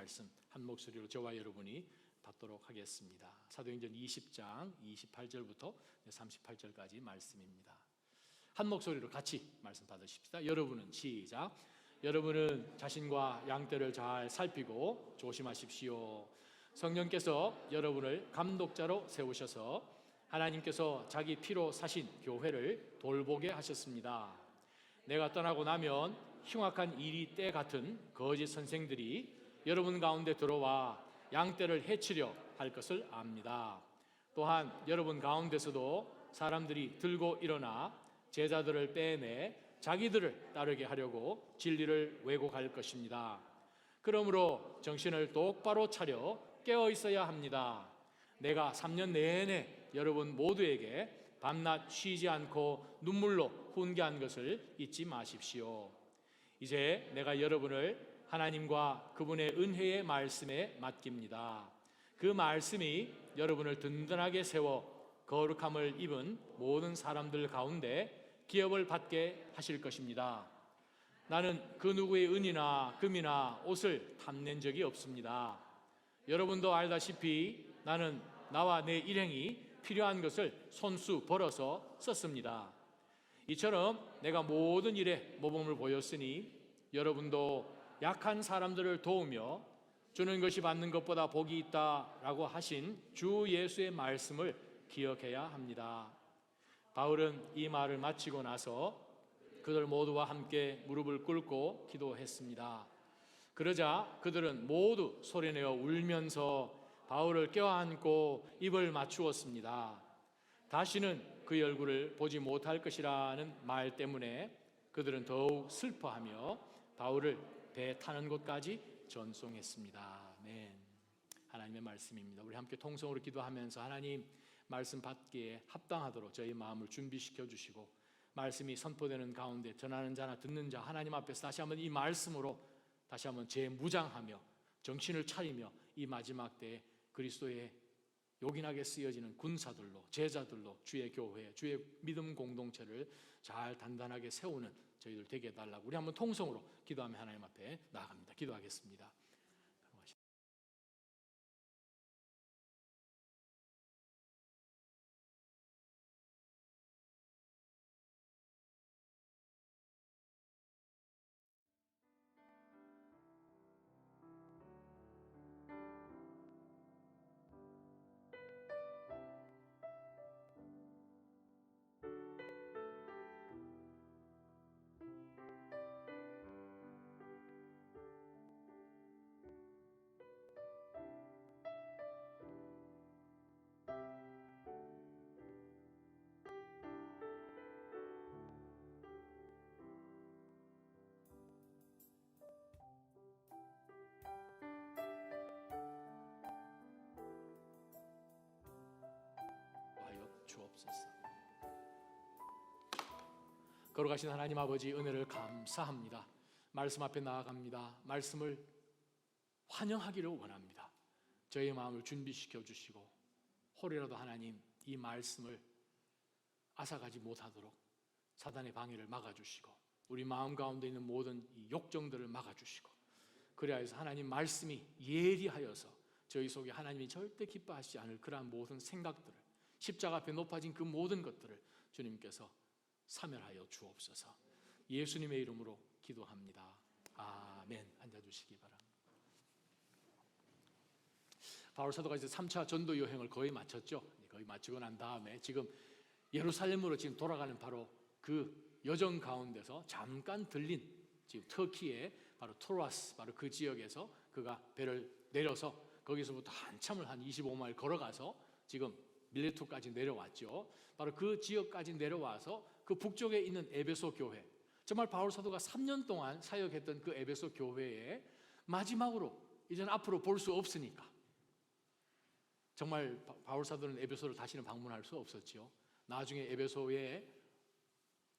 말씀 한 목소리로 저와 여러분이 받도록 하겠습니다. 사도행전 20장 28절부터 38절까지 말씀입니다. 한 목소리로 같이 말씀 받으십시다. 여러분은 시작. 여러분은 자신과 양떼를 잘 살피고 조심하십시오. 성령께서 여러분을 감독자로 세우셔서 하나님께서 자기 피로 사신 교회를 돌보게 하셨습니다. 내가 떠나고 나면 흉악한 이리 때 같은 거짓 선생들이 여러분 가운데 들어와 양떼를 해치려 할 것을 압니다. 또한 여러분 가운데서도 사람들이 들고 일어나 제자들을 빼내 자기들을 따르게 하려고 진리를 왜곡할 것입니다. 그러므로 정신을 똑바로 차려 깨어 있어야 합니다. 내가 3년 내내 여러분 모두에게 밤낮 쉬지 않고 눈물로 훈계한 것을 잊지 마십시오. 이제 내가 여러분을 하나님과 그분의 은혜의 말씀에 맡깁니다. 그 말씀이 여러분을 든든하게 세워 거룩함을 입은 모든 사람들 가운데 기업을 받게 하실 것입니다. 나는 그 누구의 은이나 금이나 옷을 탐낸 적이 없습니다. 여러분도 알다시피 나는 나와 내 일행이 필요한 것을 손수 벌어서 썼습니다. 이처럼 내가 모든 일에 모범을 보였으니 여러분도 약한 사람들을 도우며 주는 것이 받는 것보다 복이 있다라고 하신 주 예수의 말씀을 기억해야 합니다. 바울은 이 말을 마치고 나서 그들 모두와 함께 무릎을 꿇고 기도했습니다. 그러자 그들은 모두 소리내어 울면서 바울을 껴안고 입을 맞추었습니다. 다시는 그의 얼굴을 보지 못할 것이라는 말 때문에 그들은 더욱 슬퍼하며 바울을 배 타는 곳까지 전송했습니다. 아멘. 하나님의 말씀입니다. 우리 함께 통성으로 기도하면서 하나님 말씀 받기에 합당하도록 저희 마음을 준비시켜 주시고 말씀이 선포되는 가운데 전하는 자나 듣는 자 하나님 앞에서 다시 한번 이 말씀으로 다시 한번 재무장하며 정신을 차리며 이 마지막 때에 그리스도의 요긴하게 쓰여지는 군사들로 제자들로 주의 교회, 주의 믿음 공동체를 잘 단단하게 세우는 저희들 되게 해달라고 우리 한번 통성으로 기도하며 하나님 앞에 나아갑니다. 기도하겠습니다. 주옵소서. 걸어가신 하나님 아버지 은혜를 감사합니다. 말씀 앞에 나아갑니다. 말씀을 환영하기를 원합니다. 저희의 마음을 준비시켜 주시고 혹이라도 하나님 이 말씀을 앗아가지 못하도록 사단의 방해를 막아주시고 우리 마음 가운데 있는 모든 이 욕정들을 막아주시고 그래야해서 하나님 말씀이 예리하여서 저희 속에 하나님이 절대 기뻐하시지 않을 그러한 모든 생각들을 십자가 앞에 높아진 그 모든 것들을 주님께서 사멸하여 주옵소서. 예수님의 이름으로 기도합니다. 아멘. 앉아주시기 바랍니다. 바울 사도가 이제 3차 전도 여행을 거의 마쳤죠. 거의 마치고 난 다음에 지금 예루살렘으로 지금 돌아가는 바로 그 여정 가운데서 잠깐 들린 지금 터키의 바로 트로아스 바로 그 지역에서 그가 배를 내려서 거기서부터 한참을 한 25마일 걸어가서 지금 밀레토까지 내려왔죠. 바로 그 지역까지 내려와서 그 북쪽에 있는 에베소 교회, 정말 바울 사도가 3년 동안 사역했던 그 에베소 교회에 마지막으로 이제는 앞으로 볼 수 없으니까 정말 바울 사도는 에베소를 다시는 방문할 수 없었죠. 나중에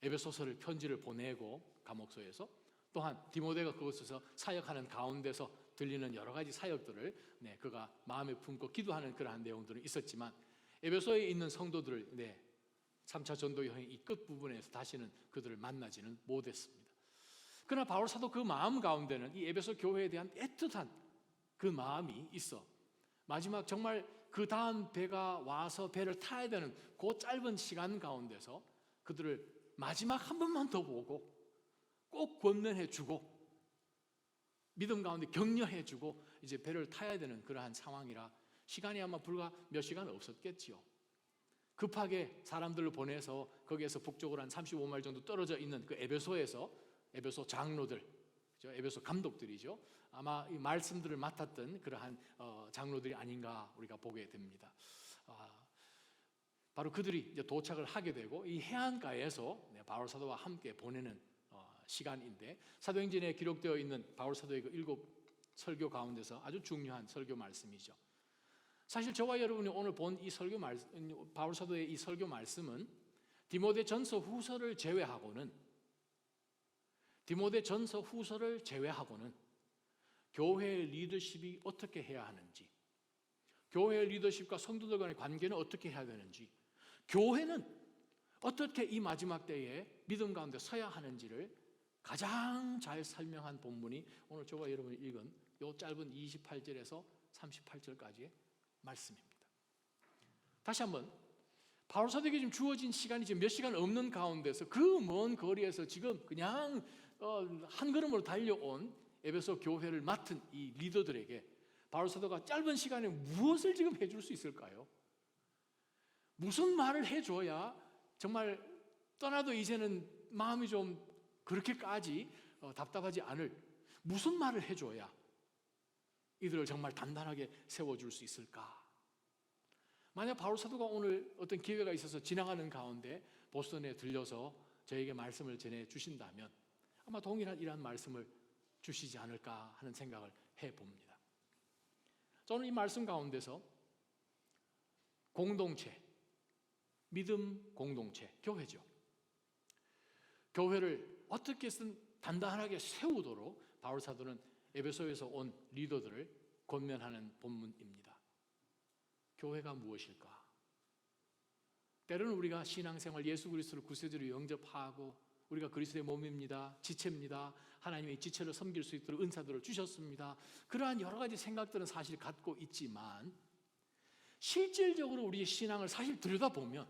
에베소서를 편지를 보내고 감옥소에서 또한 디모데가 그곳에서 사역하는 가운데서 들리는 여러 가지 사역들을 그가 마음에 품고 기도하는 그러한 내용들은 있었지만 에베소에 있는 성도들을 3차 전도 여행 이 끝부분에서 다시는 그들을 만나지는 못했습니다. 그러나 바울 사도 그 마음 가운데는 이 에베소 교회에 대한 애틋한 그 마음이 있어 마지막 정말 그 다음 배가 와서 배를 타야 되는 그 짧은 시간 가운데서 그들을 마지막 한 번만 더 보고 꼭 권면해 주고 믿음 가운데 격려해 주고 이제 배를 타야 되는 그러한 상황이라 시간이 아마 불과 몇 시간 없었겠지요. 급하게 사람들을 보내서 거기에서 북쪽으로 한 35마일 정도 떨어져 있는 그 에베소 장로들, 에베소 감독들이죠. 아마 이 말씀들을 맡았던 그러한 장로들이 아닌가 우리가 보게 됩니다. 바로 그들이 이제 도착을 하게 되고 이 해안가에서 바울 사도와 함께 보내는 시간인데 사도행전에 기록되어 있는 바울 사도의 그 7 설교 가운데서 아주 중요한 설교 말씀이죠. 사실 저와 여러분이 오늘 본 이 설교 말씀, 바울 사도의 이 설교 말씀은 디모데전서 후서를 제외하고는 교회의 리더십이 어떻게 해야 하는지, 교회의 리더십과 성도들 간의 관계는 어떻게 해야 되는지, 교회는 어떻게 이 마지막 때에 믿음 가운데 서야 하는지를 가장 잘 설명한 본문이 오늘 저와 여러분이 읽은 이 짧은 28절에서 38절까지의 말씀입니다. 다시 한번 바울 사도에게 지금 주어진 시간이 지금 몇 시간 없는 가운데서 그 먼 거리에서 지금 그냥 한 걸음으로 달려온 에베소 교회를 맡은 이 리더들에게 바울 사도가 짧은 시간에 무엇을 지금 해줄 수 있을까요? 무슨 말을 해줘야 정말 떠나도 이제는 마음이 좀 그렇게까지 답답하지 않을 무슨 말을 해줘야 이들을 정말 단단하게 세워줄 수 있을까? 만약 바울 사도가 오늘 어떤 기회가 있어서 지나가는 가운데 보스턴에 들려서 저에게 말씀을 전해 주신다면 아마 동일한 이러한 말씀을 주시지 않을까 하는 생각을 해봅니다. 저는 이 말씀 가운데서 공동체, 믿음 공동체, 교회죠. 교회를 어떻게든 단단하게 세우도록 바울 사도는 에베소에서 온 리더들을 권면하는 본문입니다. 교회가 무엇일까? 때로는 우리가 신앙생활 예수 그리스도를 구세주로 영접하고 우리가 그리스도의 몸입니다, 지체입니다, 하나님의 지체를 섬길 수 있도록 은사들을 주셨습니다, 그러한 여러 가지 생각들은 사실 갖고 있지만 실질적으로 우리의 신앙을 사실 들여다보면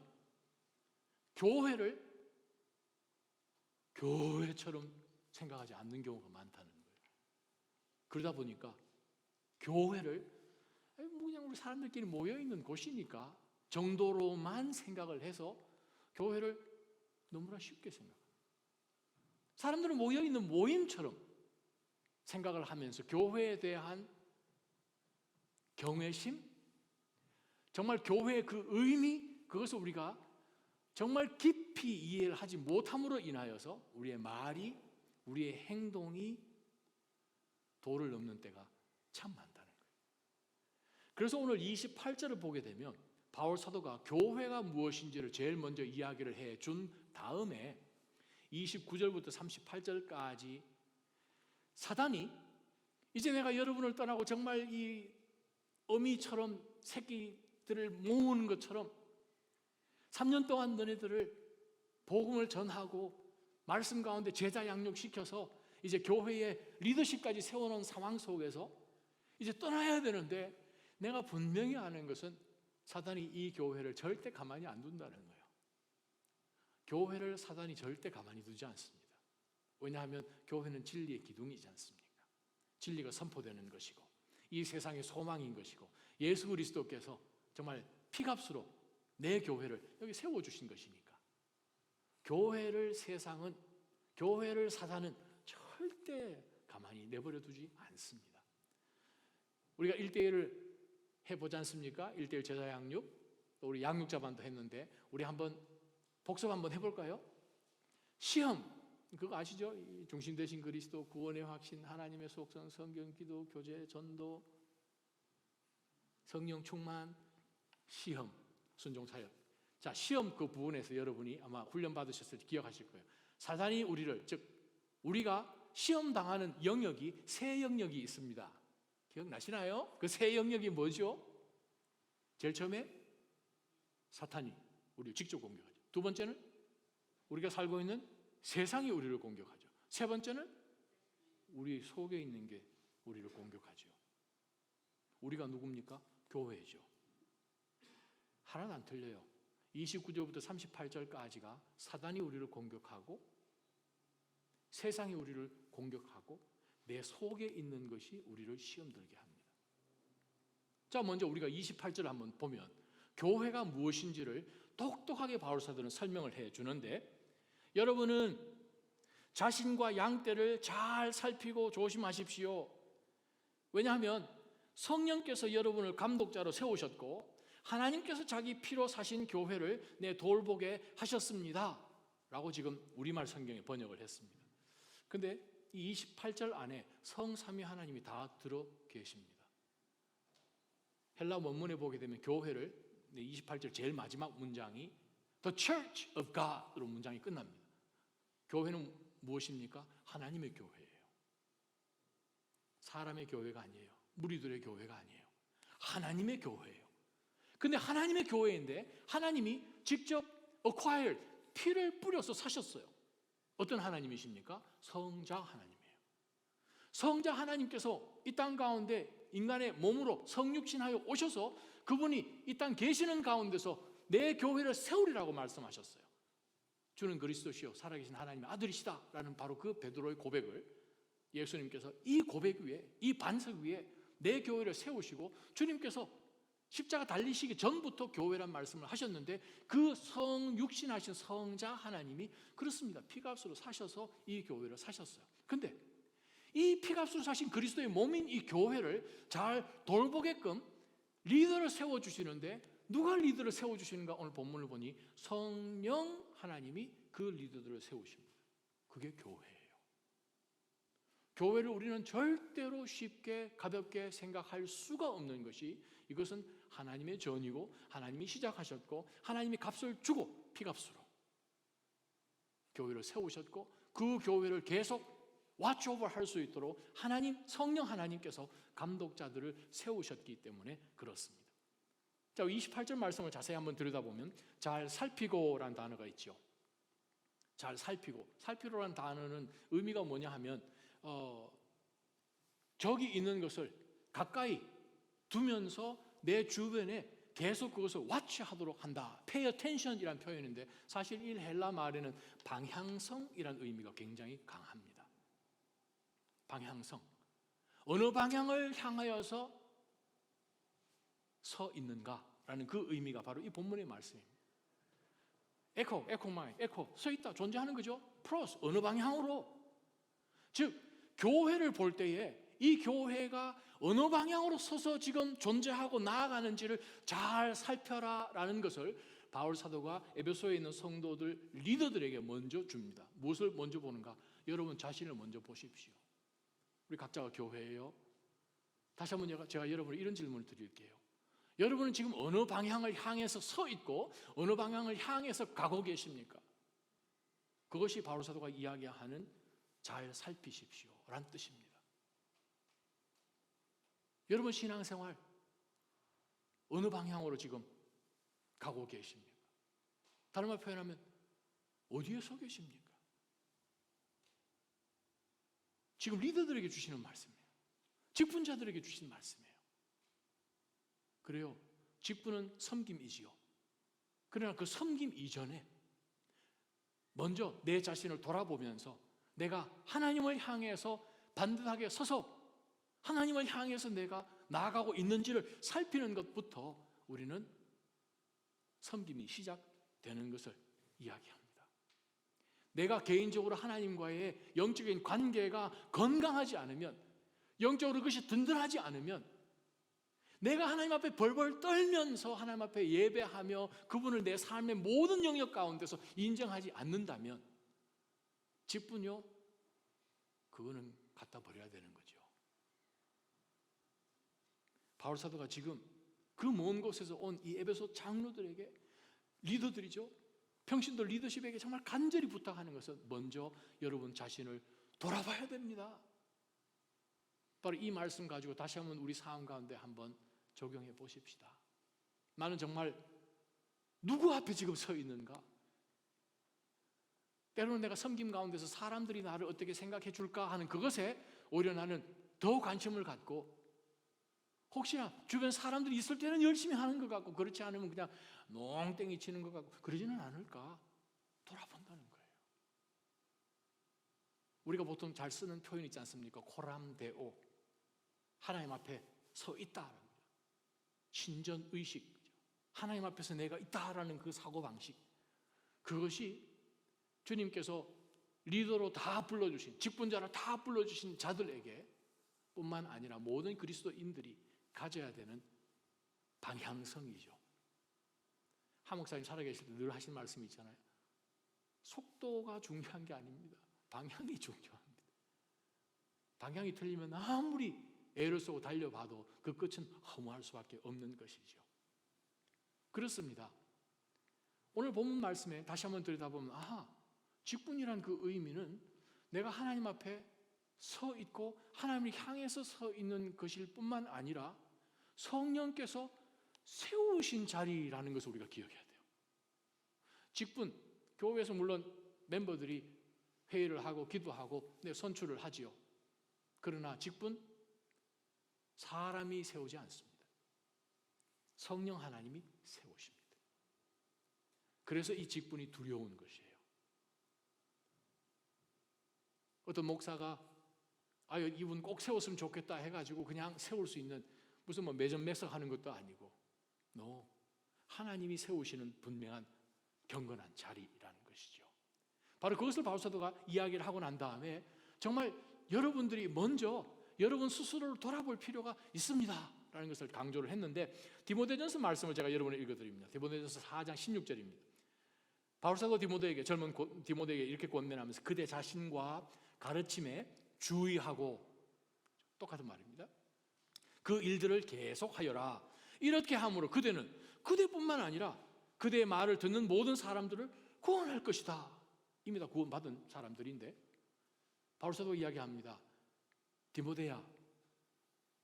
교회를 교회처럼 생각하지 않는 경우가 많다는 거예요. 그러다 보니까 교회를 그냥 우리 사람들끼리 모여있는 곳이니까 정도로만 생각을 해서 교회를 너무나 쉽게 생각합니다. 사람들은 모여있는 모임처럼 생각을 하면서 교회에 대한 경외심, 정말 교회의 그 의미, 그것을 우리가 정말 깊이 이해를 하지 못함으로 인하여서 우리의 말이, 우리의 행동이 도를 넘는 때가 참 많다는 거예요. 그래서 오늘 28절을 보게 되면 바울 사도가 교회가 무엇인지를 제일 먼저 이야기를 해준 다음에 29절부터 38절까지 사단이 이제 내가 여러분을 떠나고 정말 이 어미처럼 새끼들을 모으는 것처럼 3년 동안 너네들을 복음을 전하고 말씀 가운데 제자 양육시켜서 이제 교회의 리더십까지 세워놓은 상황 속에서 이제 떠나야 되는데 내가 분명히 아는 것은 사단이 이 교회를 절대 가만히 안 둔다는 거예요. 교회를 사단이 절대 가만히 두지 않습니다. 왜냐하면 교회는 진리의 기둥이지 않습니까? 진리가 선포되는 것이고 이 세상의 소망인 것이고 예수 그리스도께서 정말 피값으로 내 교회를 여기 세워주신 것이니까 교회를 사단은 절대 가만히 내버려 두지 않습니다. 우리가 1대1을 해보지 않습니까? 1대1 제자 양육, 또 우리 양육자반도 했는데 우리 한번 복습 한번 해볼까요? 시험, 그거 아시죠? 중심 되신 그리스도, 구원의 확신, 하나님의 속성, 성경, 기도, 교제, 전도, 성령 충만, 시험, 순종, 사역. 자, 시험 그 부분에서 여러분이 아마 훈련 받으셨을 때 기억하실 거예요. 사단이 우리를, 즉 우리가 시험 당하는 영역이 세 영역이 있습니다. 기억나시나요? 그 세 영역이 뭐죠? 제일 처음에 사탄이 우리를 직접 공격하죠. 두 번째는 우리가 살고 있는 세상이 우리를 공격하죠. 세 번째는 우리 속에 있는 게 우리를 공격하죠. 우리가 누굽니까? 교회죠. 하나도 안 틀려요. 29절부터 38절까지가 사단이 우리를 공격하고 세상이 우리를 공격하고 내 속에 있는 것이 우리를 시험 들게 합니다. 자, 먼저 우리가 28절 한번 보면 교회가 무엇인지를 똑똑하게 바울사도는 설명을 해 주는데, 여러분은 자신과 양떼를 잘 살피고 조심하십시오. 왜냐하면 성령께서 여러분을 감독자로 세우셨고 하나님께서 자기 피로 사신 교회를 내 돌보게 하셨습니다 라고 지금 우리말 성경에 번역을 했습니다. 근데 이 28절 안에 성삼위 하나님이 다 들어 계십니다. 헬라 원문에 보게 되면 교회를 28절 제일 마지막 문장이 The Church of God으로 문장이 끝납니다. 교회는 무엇입니까? 하나님의 교회예요. 사람의 교회가 아니에요. 무리들의 교회가 아니에요. 하나님의 교회예요. 근데 하나님의 교회인데 하나님이 직접 acquired, 피를 뿌려서 사셨어요. 어떤 하나님이십니까? 성자 하나님이에요. 성자 하나님께서 이 땅 가운데 인간의 몸으로 성육신하여 오셔서 그분이 이 땅 계시는 가운데서 내 교회를 세우리라고 말씀하셨어요. 주는 그리스도시요 살아계신 하나님의 아들이시다 라는 바로 그 베드로의 고백을 예수님께서 이 고백 위에, 이 반석 위에 내 교회를 세우시고 주님께서 십자가 달리시기 전부터 교회란 말씀을 하셨는데 그 성육신하신 성자 하나님이 그렇습니다. 피값으로 사셔서 이 교회를 사셨어요. 근데 이 피값으로 사신 그리스도의 몸인 이 교회를 잘 돌보게끔 리더를 세워주시는데 누가 리더를 세워주시는가? 오늘 본문을 보니 성령 하나님이 그 리더들을 세우십니다. 그게 교회예요. 교회를 우리는 절대로 쉽게 가볍게 생각할 수가 없는 것이, 이것은 하나님의 전이고 하나님이 시작하셨고 하나님이 값을 주고 피값으로 교회를 세우셨고 그 교회를 계속 왓츠오버 할 수 있도록 하나님, 성령 하나님께서 감독자들을 세우셨기 때문에 그렇습니다. 자, 28절 말씀을 자세히 한번 들여다보면 잘 살피고라는 단어가 있죠. 잘 살피고, 살피고라는 단어는 의미가 뭐냐 하면 적이 있는 것을 가까이 두면서 내 주변에 계속 그것을 와치하도록 한다. pay attention이라는 표현인데 사실 이 헬라 말에는 방향성이라는 의미가 굉장히 강합니다. 방향성. 어느 방향을 향하여서 서 있는가라는 그 의미가 바로 이 본문의 말씀입니다. 에코 마이, 에코, 서 있다, 존재하는 거죠. 프로스, 어느 방향으로. 즉, 교회를 볼 때에 이 교회가 어느 방향으로 서서 지금 존재하고 나아가는지를 잘 살펴라라는 것을 바울 사도가 에베소에 있는 성도들, 리더들에게 먼저 줍니다. 무엇을 먼저 보는가? 여러분 자신을 먼저 보십시오. 우리 각자가 교회예요. 다시 한번 제가 여러분을 이런 질문을 드릴게요. 여러분은 지금 어느 방향을 향해서 서 있고 어느 방향을 향해서 가고 계십니까? 그것이 바울 사도가 이야기하는 잘 살피십시오 라는 뜻입니다. 여러분 신앙생활 어느 방향으로 지금 가고 계십니까? 다른 말 표현하면 어디에 서 계십니까? 지금 리더들에게 주시는 말씀이에요. 직분자들에게 주시는 말씀이에요. 그래요. 직분은 섬김이지요. 그러나 그 섬김 이전에 먼저 내 자신을 돌아보면서 내가 하나님을 향해서 반듯하게 서서 하나님을 향해서 내가 나아가고 있는지를 살피는 것부터 우리는 섬김이 시작되는 것을 이야기합니다. 내가 개인적으로 하나님과의 영적인 관계가 건강하지 않으면, 영적으로 그것이 든든하지 않으면, 내가 하나님 앞에 벌벌 떨면서 하나님 앞에 예배하며 그분을 내 삶의 모든 영역 가운데서 인정하지 않는다면 직분요, 그거는 갖다 버려야 되는 거죠. 바울 사도가 지금 그 먼 곳에서 온 이 에베소 장로들에게, 리더들이죠, 평신도 리더십에게 정말 간절히 부탁하는 것은 먼저 여러분 자신을 돌아봐야 됩니다. 바로 이 말씀 가지고 다시 한번 우리 삶 가운데 한번 적용해 보십시다. 나는 정말 누구 앞에 지금 서 있는가? 때로는 내가 섬김 가운데서 사람들이 나를 어떻게 생각해 줄까 하는 그것에 오히려 나는 더 관심을 갖고 혹시나 주변 사람들이 있을 때는 열심히 하는 것 같고 그렇지 않으면 그냥 농땡이 치는 것 같고 그러지는 않을까 돌아본다는 거예요. 우리가 보통 잘 쓰는 표현 있지 않습니까? 코람데오, 하나님 앞에 서 있다라는 거예요. 신전의식, 하나님 앞에서 내가 있다라는 그 사고방식, 그것이 주님께서 리더로 다 불러주신, 직분자로 다 불러주신 자들에게 뿐만 아니라 모든 그리스도인들이 가져야 되는 방향성이죠. 한 목사님 살아계실 때 늘 하신 말씀이 있잖아요. 속도가 중요한 게 아닙니다. 방향이 중요합니다. 방향이 틀리면 아무리 애를 쓰고 달려봐도 그 끝은 허무할 수밖에 없는 것이죠. 그렇습니다. 오늘 본문 말씀에 다시 한번 들여다보면 직분이란 그 의미는 내가 하나님 앞에 서 있고 하나님을 향해서 서 있는 것일 뿐만 아니라 성령께서 세우신 자리라는 것을 우리가 기억해야 돼요. 직분, 교회에서 물론 멤버들이 회의를 하고 기도하고 선출을 하지요. 그러나 직분, 사람이 세우지 않습니다. 성령 하나님이 세우십니다. 그래서 이 직분이 두려운 것이에요. 어떤 목사가 이분 꼭 세웠으면 좋겠다 해가지고 그냥 세울 수 있는 무슨 매점매석하는 것도 아니고 하나님이 세우시는 분명한 경건한 자리라는 것이죠. 바로 그것을 바울 사도가 이야기를 하고 난 다음에 정말 여러분들이 먼저 여러분 스스로를 돌아볼 필요가 있습니다 라는 것을 강조를 했는데, 디모데전서 말씀을 제가 여러분에게 읽어드립니다. 디모데전서 4장 16절입니다. 바울 사도 디모데에게, 젊은 디모데에게 이렇게 권면하면서 그대 자신과 가르침에 주의하고, 똑같은 말입니다. 그 일들을 계속하여라. 이렇게 함으로 그대는 그대뿐만 아니라 그대의 말을 듣는 모든 사람들을 구원할 것이다. 이미 다 구원받은 사람들인데 바울 사도가 이야기합니다. 디모데야,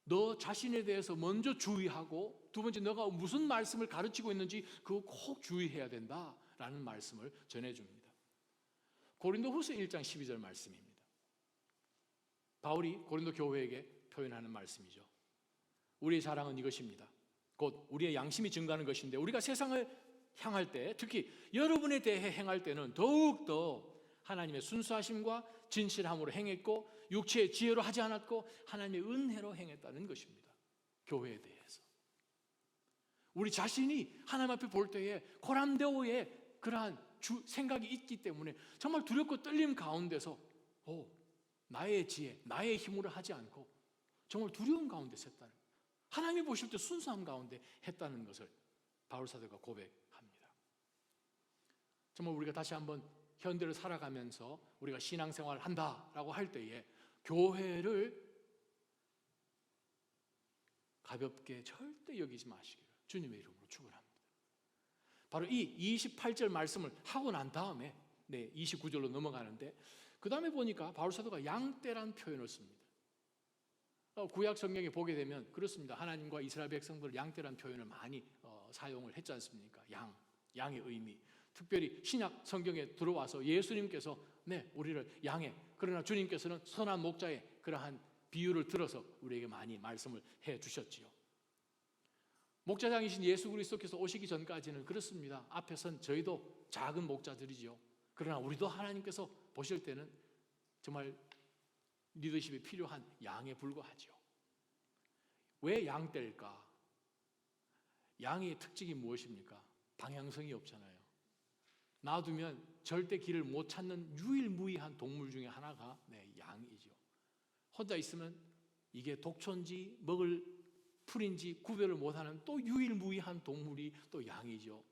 너 자신에 대해서 먼저 주의하고, 두 번째 너가 무슨 말씀을 가르치고 있는지 그거 꼭 주의해야 된다라는 말씀을 전해줍니다. 고린도후서 1장 12절 말씀입니다. 바울이 고린도 교회에게 표현하는 말씀이죠. 우리의 자랑은 이것입니다. 곧 우리의 양심이 증가하는 것인데, 우리가 세상을 향할 때, 특히 여러분에 대해 행할 때는 더욱더 하나님의 순수하심과 진실함으로 행했고 육체의 지혜로 하지 않았고 하나님의 은혜로 행했다는 것입니다. 교회에 대해서 우리 자신이 하나님 앞에 볼 때에 코람데오의 그러한 생각이 있기 때문에 정말 두렵고 떨림 가운데서 나의 지혜, 나의 힘으로 하지 않고 정말 두려움 가운데 섰다는, 하나님이 보실 때 순수함 가운데 했다는 것을 바울 사도가 고백합니다. 정말 우리가 다시 한번 현대를 살아가면서 우리가 신앙생활을 한다라고 할 때에 교회를 가볍게 절대 여기지 마시기를 주님의 이름으로 축원합니다. 바로 이 28절 말씀을 하고 난 다음에 29절로 넘어가는데, 그 다음에 보니까 바울 사도가 양떼란 표현을 씁니다. 구약 성경에 보게 되면 그렇습니다. 하나님과 이스라엘 백성들 양떼란 표현을 많이 사용을 했지 않습니까? 양의 의미. 특별히 신약 성경에 들어와서 예수님께서 우리를 양에, 그러나 주님께서는 선한 목자의 그러한 비유를 들어서 우리에게 많이 말씀을 해 주셨지요. 목자장이신 예수 그리스도께서 오시기 전까지는 그렇습니다. 앞에 선 저희도 작은 목자들이죠. 그러나 우리도 하나님께서 보실 때는 정말 리더십이 필요한 양에 불과하죠. 왜 양떼일까? 양의 특징이 무엇입니까? 방향성이 없잖아요. 놔두면 절대 길을 못 찾는 유일무이한 동물 중에 하나가 양이죠. 혼자 있으면 이게 독초인지 먹을 풀인지 구별을 못하는 또 유일무이한 동물이 또 양이죠.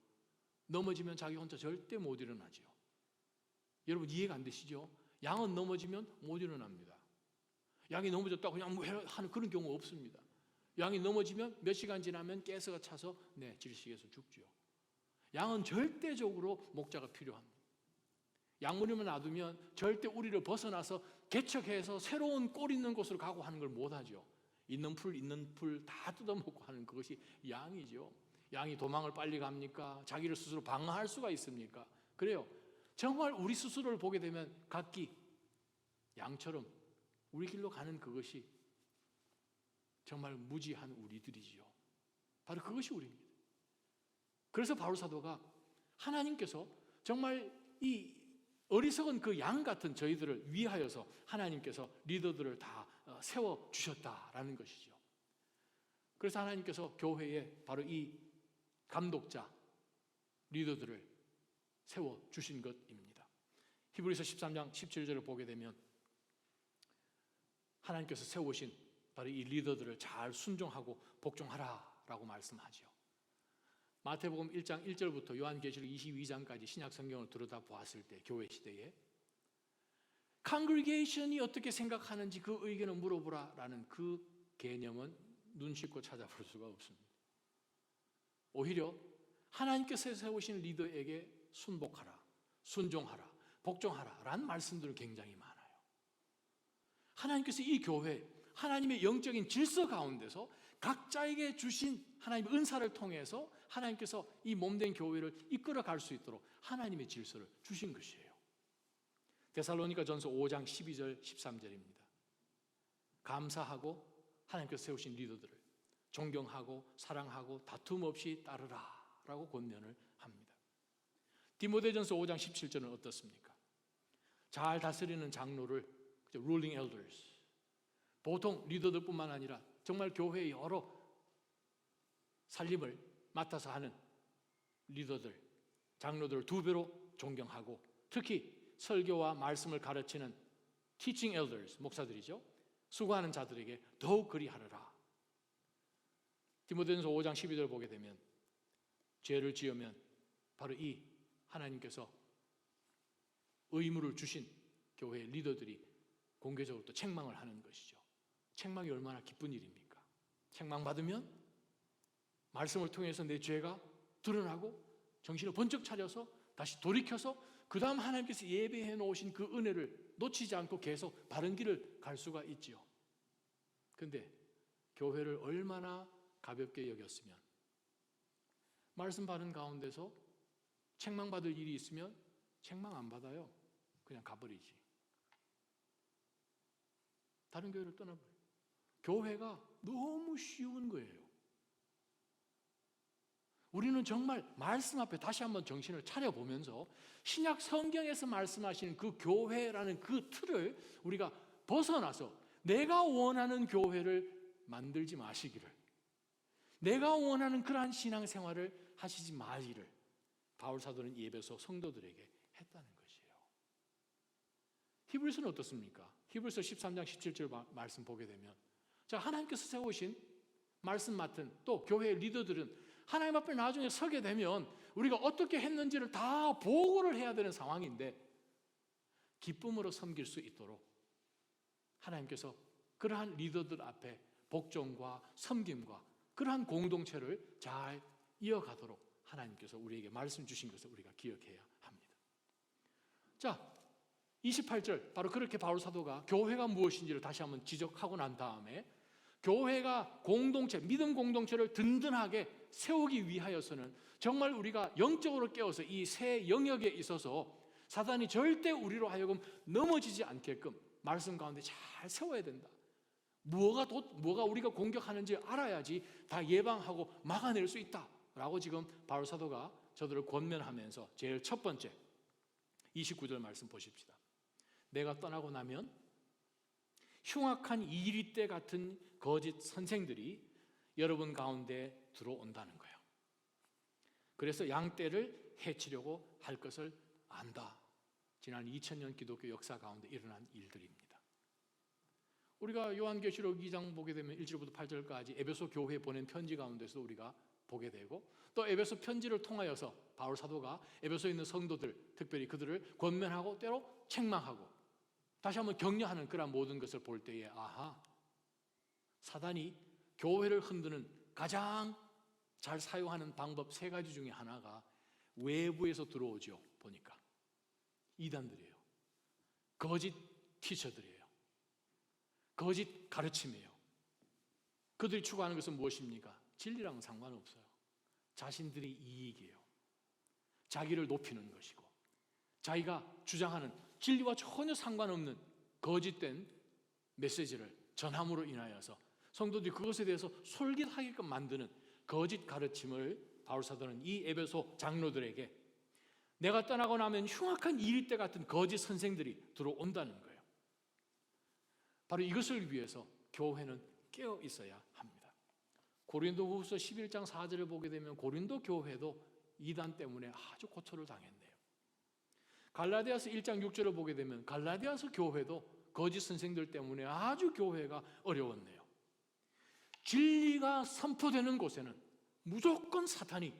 넘어지면 자기 혼자 절대 못 일어나죠. 여러분 이해가 안 되시죠? 양은 넘어지면 못 일어납니다. 양이 넘어졌다고 그냥 하는 그런 경우 없습니다. 양이 넘어지면 몇 시간 지나면 가스가 차서 질식해서 죽죠. 양은 절대적으로 목자가 필요합니다. 양무리만 놔두면 절대 우리를 벗어나서 개척해서 새로운 꼴 있는 곳으로 가고 하는 걸 못하죠. 있는 풀 다 뜯어먹고 하는 그것이 양이죠. 양이 도망을 빨리 갑니까? 자기를 스스로 방어할 수가 있습니까? 그래요. 정말 우리 스스로를 보게 되면 각기 양처럼 우리 길로 가는 그것이 정말 무지한 우리들이지요. 바로 그것이 우리입니다. 그래서 바울 사도가 하나님께서 정말 이 어리석은 그 양 같은 저희들을 위하여서 하나님께서 리더들을 다 세워 주셨다라는 것이죠. 그래서 하나님께서 교회에 바로 이 감독자 리더들을 세워 주신 것입니다. 히브리서 13장 17절을 보게 되면 하나님께서 세우신 바로 이 리더들을 잘 순종하고 복종하라라고 말씀하죠. 마태복음 1장 1절부터 요한계시록 22장까지 신약 성경을 들여다보았을 때 교회 시대에 congregation이 어떻게 생각하는지 그 의견을 물어보라라는 그 개념은 눈 씻고 찾아볼 수가 없습니다. 오히려 하나님께서 세우신 리더에게 순복하라, 순종하라, 복종하라 라는 말씀들은 굉장히 많아요. 하나님께서 이 교회, 하나님의 영적인 질서 가운데서 각자에게 주신 하나님의 은사를 통해서 하나님께서 이 몸된 교회를 이끌어갈 수 있도록 하나님의 질서를 주신 것이에요. 데살로니가전서 5장 12절 13절입니다. 감사하고 하나님께서 세우신 리더들을 존경하고 사랑하고 다툼 없이 따르라 라고 권면을 합니다. 디모데전서 5장 17절은 어떻습니까? 잘 다스리는 장로를 ruling elders, 보통 리더들뿐만 아니라 정말 교회의 여러 살림을 맡아서 하는 리더들, 장로들을 두 배로 존경하고 특히 설교와 말씀을 가르치는 teaching elders, 목사들이죠. 수고하는 자들에게 더욱 그리하라. 디모데전서 5장 12절 보게 되면 죄를 지으면 바로 이 하나님께서 의무를 주신 교회 리더들이 공개적으로 또 책망을 하는 것이죠. 책망이 얼마나 기쁜 일입니까? 책망받으면 말씀을 통해서 내 죄가 드러나고 정신을 번쩍 차려서 다시 돌이켜서 그 다음 하나님께서 예배해 놓으신 그 은혜를 놓치지 않고 계속 바른 길을 갈 수가 있지요. 그런데 교회를 얼마나 가볍게 여겼으면 말씀 받은 가운데서 책망받을 일이 있으면 책망 안 받아요. 그냥 가버리지. 다른 교회를 떠나버려요. 교회가 너무 쉬운 거예요. 우리는 정말 말씀 앞에 다시 한번 정신을 차려보면서 신약 성경에서 말씀하시는 그 교회라는 그 틀을 우리가 벗어나서 내가 원하는 교회를 만들지 마시기를, 내가 원하는 그러한 신앙생활을 하시지 마시기를 바울 사도는 에베소 성도들에게 했다는 것이에요. 히브리서는 어떻습니까? 히브리서 13장 17절 말씀 보게 되면 자, 하나님께서 세우신 말씀 맡은 또 교회의 리더들은 하나님 앞에 나중에 서게 되면 우리가 어떻게 했는지를 다 보고를 해야 되는 상황인데 기쁨으로 섬길 수 있도록 하나님께서 그러한 리더들 앞에 복종과 섬김과 그러한 공동체를 잘 이어가도록 하나님께서 우리에게 말씀 주신 것을 우리가 기억해야 합니다. 자, 28절 바로 그렇게 바울 사도가 교회가 무엇인지를 다시 한번 지적하고 난 다음에 교회가 공동체, 믿음 공동체를 든든하게 세우기 위하여서는 정말 우리가 영적으로 깨어서 이 새 영역에 있어서 사단이 절대 우리로 하여금 넘어지지 않게끔 말씀 가운데 잘 세워야 된다. 뭐가 우리가 공격하는지 알아야지 다 예방하고 막아낼 수 있다라고 지금 바울 사도가 저들을 권면하면서 제일 첫 번째 29절 말씀 보십시다. 내가 떠나고 나면 흉악한 이리떼 같은 거짓 선생들이 여러분 가운데 들어온다는 거예요. 그래서 양떼를 해치려고 할 것을 안다. 지난 2000년 기독교 역사 가운데 일어난 일들입니다. 우리가 요한계시록 2장 보게 되면 1절부터 8절까지 에베소 교회에 보낸 편지 가운데서 우리가 보게 되고 또 에베소 편지를 통하여서 바울 사도가 에베소에 있는 성도들, 특별히 그들을 권면하고 때로 책망하고 다시 한번 격려하는 그런 모든 것을 볼 때에 아하, 사단이 교회를 흔드는 가장 잘 사용하는 방법 세 가지 중에 하나가 외부에서 들어오죠. 보니까 이단들이에요. 거짓 티처들이에요. 거짓 가르침이에요. 그들이 추구하는 것은 무엇입니까? 진리랑은 상관없어요. 자신들이 이익이에요. 자기를 높이는 것이고 자기가 주장하는 진리와 전혀 상관없는 거짓된 메시지를 전함으로 인하여서 성도들이 그것에 대해서 솔깃하게끔 만드는 거짓 가르침을 바울 사도는 이 에베소 장로들에게 내가 떠나고 나면 흉악한 이리떼 같은 거짓 선생들이 들어온다는 거예요. 바로 이것을 위해서 교회는 깨어 있어야 합니다. 고린도후서 11장 4절을 보게 되면 고린도 교회도 이단 때문에 아주 고초를 당했네요. 갈라디아서 1장 6절을 보게 되면 갈라디아서 교회도 거짓 선생들 때문에 아주 교회가 어려웠네요. 진리가 선포되는 곳에는 무조건 사탄이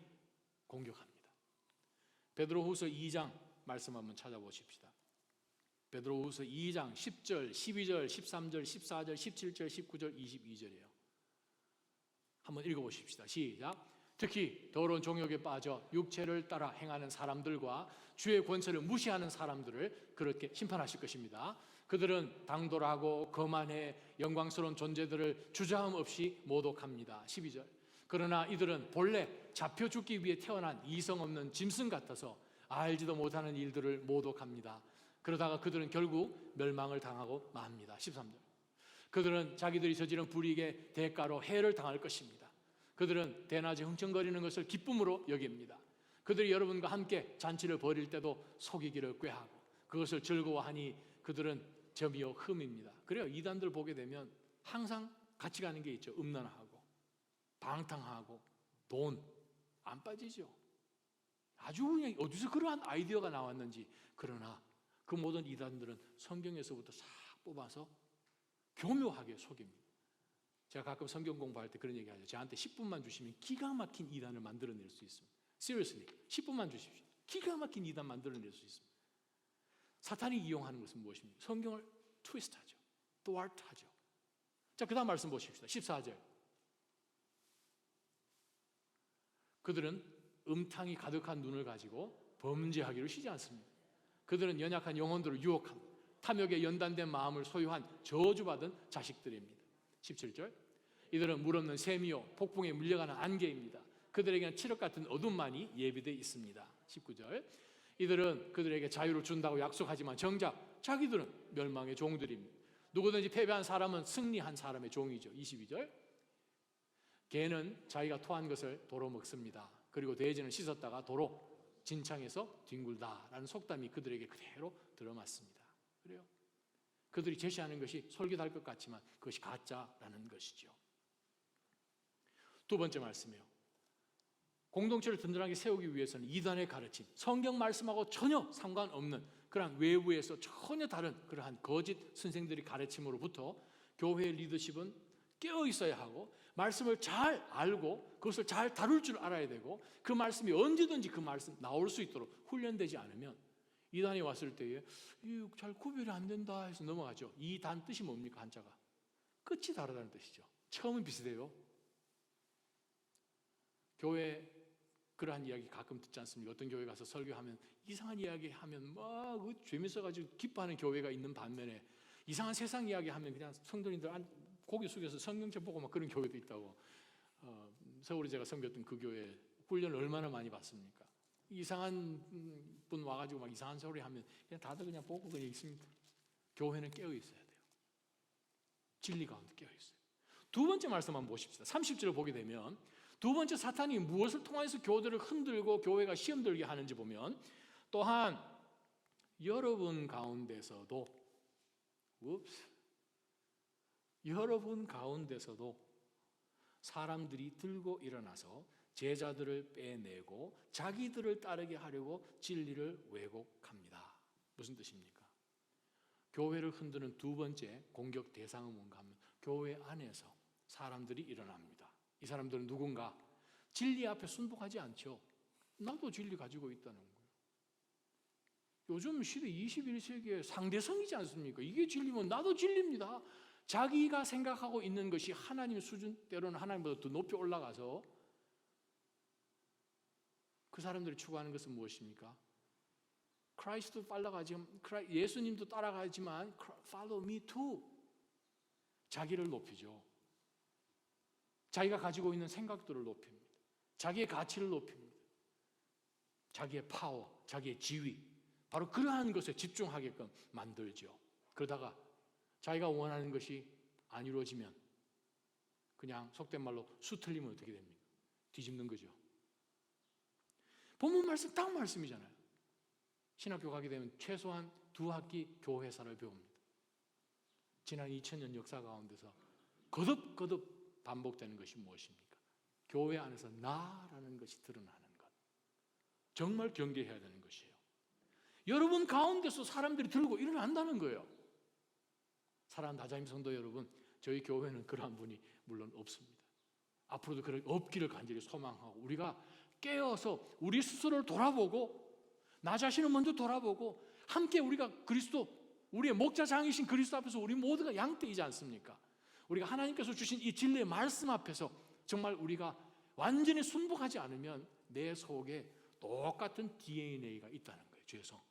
공격합니다. 베드로후서 2장 말씀 한번 찾아보십시다. 베드로후서 2장 10절, 12절, 13절, 14절, 17절, 19절, 22절이에요. 한번 읽어보십시다. 시작. 특히 더러운 종욕에 빠져 육체를 따라 행하는 사람들과 주의 권세를 무시하는 사람들을 그렇게 심판하실 것입니다. 그들은 당돌하고 거만해 영광스러운 존재들을 주저함 없이 모독합니다. 12절. 그러나 이들은 본래 잡혀 죽기 위해 태어난 이성 없는 짐승 같아서 알지도 못하는 일들을 모독합니다. 그러다가 그들은 결국 멸망을 당하고 맙니다. 13절. 그들은 자기들이 저지른 불이익의 대가로 해를 당할 것입니다. 그들은 대낮에 흥청거리는 것을 기쁨으로 여깁니다. 그들이 여러분과 함께 잔치를 벌일 때도 속이기를 꾀하고 그것을 즐거워하니 그들은 점이요 흠입니다. 그래요. 이단들 보게 되면 항상 같이 가는 게 있죠. 음란하고 방탕하고 돈 안 빠지죠. 아주 그냥 어디서 그러한 아이디어가 나왔는지. 그러나 그 모든 이단들은 성경에서부터 싹 뽑아서 교묘하게 속입니다. 제가 가끔 성경 공부할 때 그런 얘기하죠. 저한테 10분만 주시면 기가 막힌 이단을 만들어낼 수 있습니다. Seriously, 10분만 주십시오. 기가 막힌 이단 만들어낼 수 있습니다. 사탄이 이용하는 것은 무엇입니까? 성경을 트위스트하죠. 또알트하죠. 자, 그 다음 말씀 보십시다. 14절. 그들은 음탕이 가득한 눈을 가지고 범죄하기를 쉬지 않습니다. 그들은 연약한 영혼들을 유혹합니다. 탐욕에 연단된 마음을 소유한 저주받은 자식들입니다. 17절. 이들은 물 없는 샘이요 폭풍에 물려가는 안개입니다. 그들에게는 칠흑 같은 어둠만이 예비되어 있습니다. 19절. 이들은 그들에게 자유를 준다고 약속하지만 정작 자기들은 멸망의 종들입니다. 누구든지 패배한 사람은 승리한 사람의 종이죠. 22절. 개는 자기가 토한 것을 도로 먹습니다. 그리고 돼지는 씻었다가 도로 진창에서 뒹굴다라는 속담이 그들에게 그대로 들어맞습니다. 그래요? 그들이 제시하는 것이 솔깃할 것 같지만 그것이 가짜라는 것이죠. 두 번째 말씀이에요. 공동체를 든든하게 세우기 위해서는 이단의 가르침, 성경 말씀하고 전혀 상관없는 그러한 외부에서 전혀 다른 그러한 거짓 선생들의 가르침으로부터 교회의 리더십은 깨어 있어야 하고 말씀을 잘 알고 그것을 잘 다룰 줄 알아야 되고 그 말씀이 언제든지 그 말씀 나올 수 있도록 훈련되지 않으면 이단이 왔을 때에 잘 구별이 안 된다 해서 넘어가죠. 이 단 뜻이 뭡니까? 한자가 끝이 다르다는 뜻이죠. 처음은 비슷해요. 교회 그러한 이야기 가끔 듣지 않습니까? 어떤 교회 가서 설교하면 이상한 이야기 하면 막 재밌어가지고 기뻐하는 교회가 있는 반면에 이상한 세상 이야기 하면 그냥 성도님들 고개 숙여서 성경책 보고 막 그런 교회도 있다고. 서울에 제가 섬겼던 그 교회 훈련을 얼마나 많이 받습니까? 이상한 분 와가지고 막 이상한 소리 하면 그냥 다들 그냥 보고 그냥 있습니다. 교회는 깨어 있어야 돼요. 진리 가운데 깨어 있어요. 두 번째 말씀 한번 보십시다. 30절을 보게 되면 두 번째 사탄이 무엇을 통해서 교회를 흔들고 교회가 시험 들게 하는지 보면 또한 여러분 가운데서도 사람들이 들고 일어나서 제자들을 빼내고 자기들을 따르게 하려고 진리를 왜곡합니다. 무슨 뜻입니까? 교회를 흔드는 두 번째 공격 대상은 뭔가 하면 교회 안에서 사람들이 일어납니다. 이 사람들은 누군가 진리 앞에 순복하지 않죠. 나도 진리 가지고 있다는 거예요. 요즘 시대 21세기의 상대성이지 않습니까? 이게 진리면 나도 진리입니다. 자기가 생각하고 있는 것이 하나님 수준, 때로는 하나님보다 더 높이 올라가서 그 사람들이 추구하는 것은 무엇입니까? 크라이스도 따라가지만 예수님도 따라가지만 follow me too. 자기를 높이죠. 자기가 가지고 있는 생각들을 높입니다. 자기의 가치를 높입니다. 자기의 파워, 자기의 지위, 바로 그러한 것에 집중하게끔 만들죠. 그러다가 자기가 원하는 것이 안 이루어지면 그냥 속된 말로 수 틀리면 어떻게 됩니까? 뒤집는 거죠. 본문 말씀 딱 말씀이잖아요. 신학교 가게 되면 최소한 2학기 교회사를 배웁니다. 지난 2000년 역사 가운데서 거듭 반복되는 것이 무엇입니까? 교회 안에서 나라는 것이 드러나는 것. 정말 경계해야 되는 것이에요. 여러분 가운데서 사람들이 들고 일어난다는 거예요. 사랑하는 다자임 성도 여러분, 저희 교회는 그러한 분이 물론 없습니다. 앞으로도 그런 없기를 간절히 소망하고, 우리가 깨어서 우리 스스로를 돌아보고, 나 자신을 먼저 돌아보고, 함께 우리가 그리스도, 우리의 목자장이신 그리스도 앞에서 우리 모두가 양떼이지 않습니까? 우리가 하나님께서 주신 이 진리의 말씀 앞에서 정말 우리가 완전히 순복하지 않으면 내 속에 똑같은 DNA가 있다는 거예요. 죄성.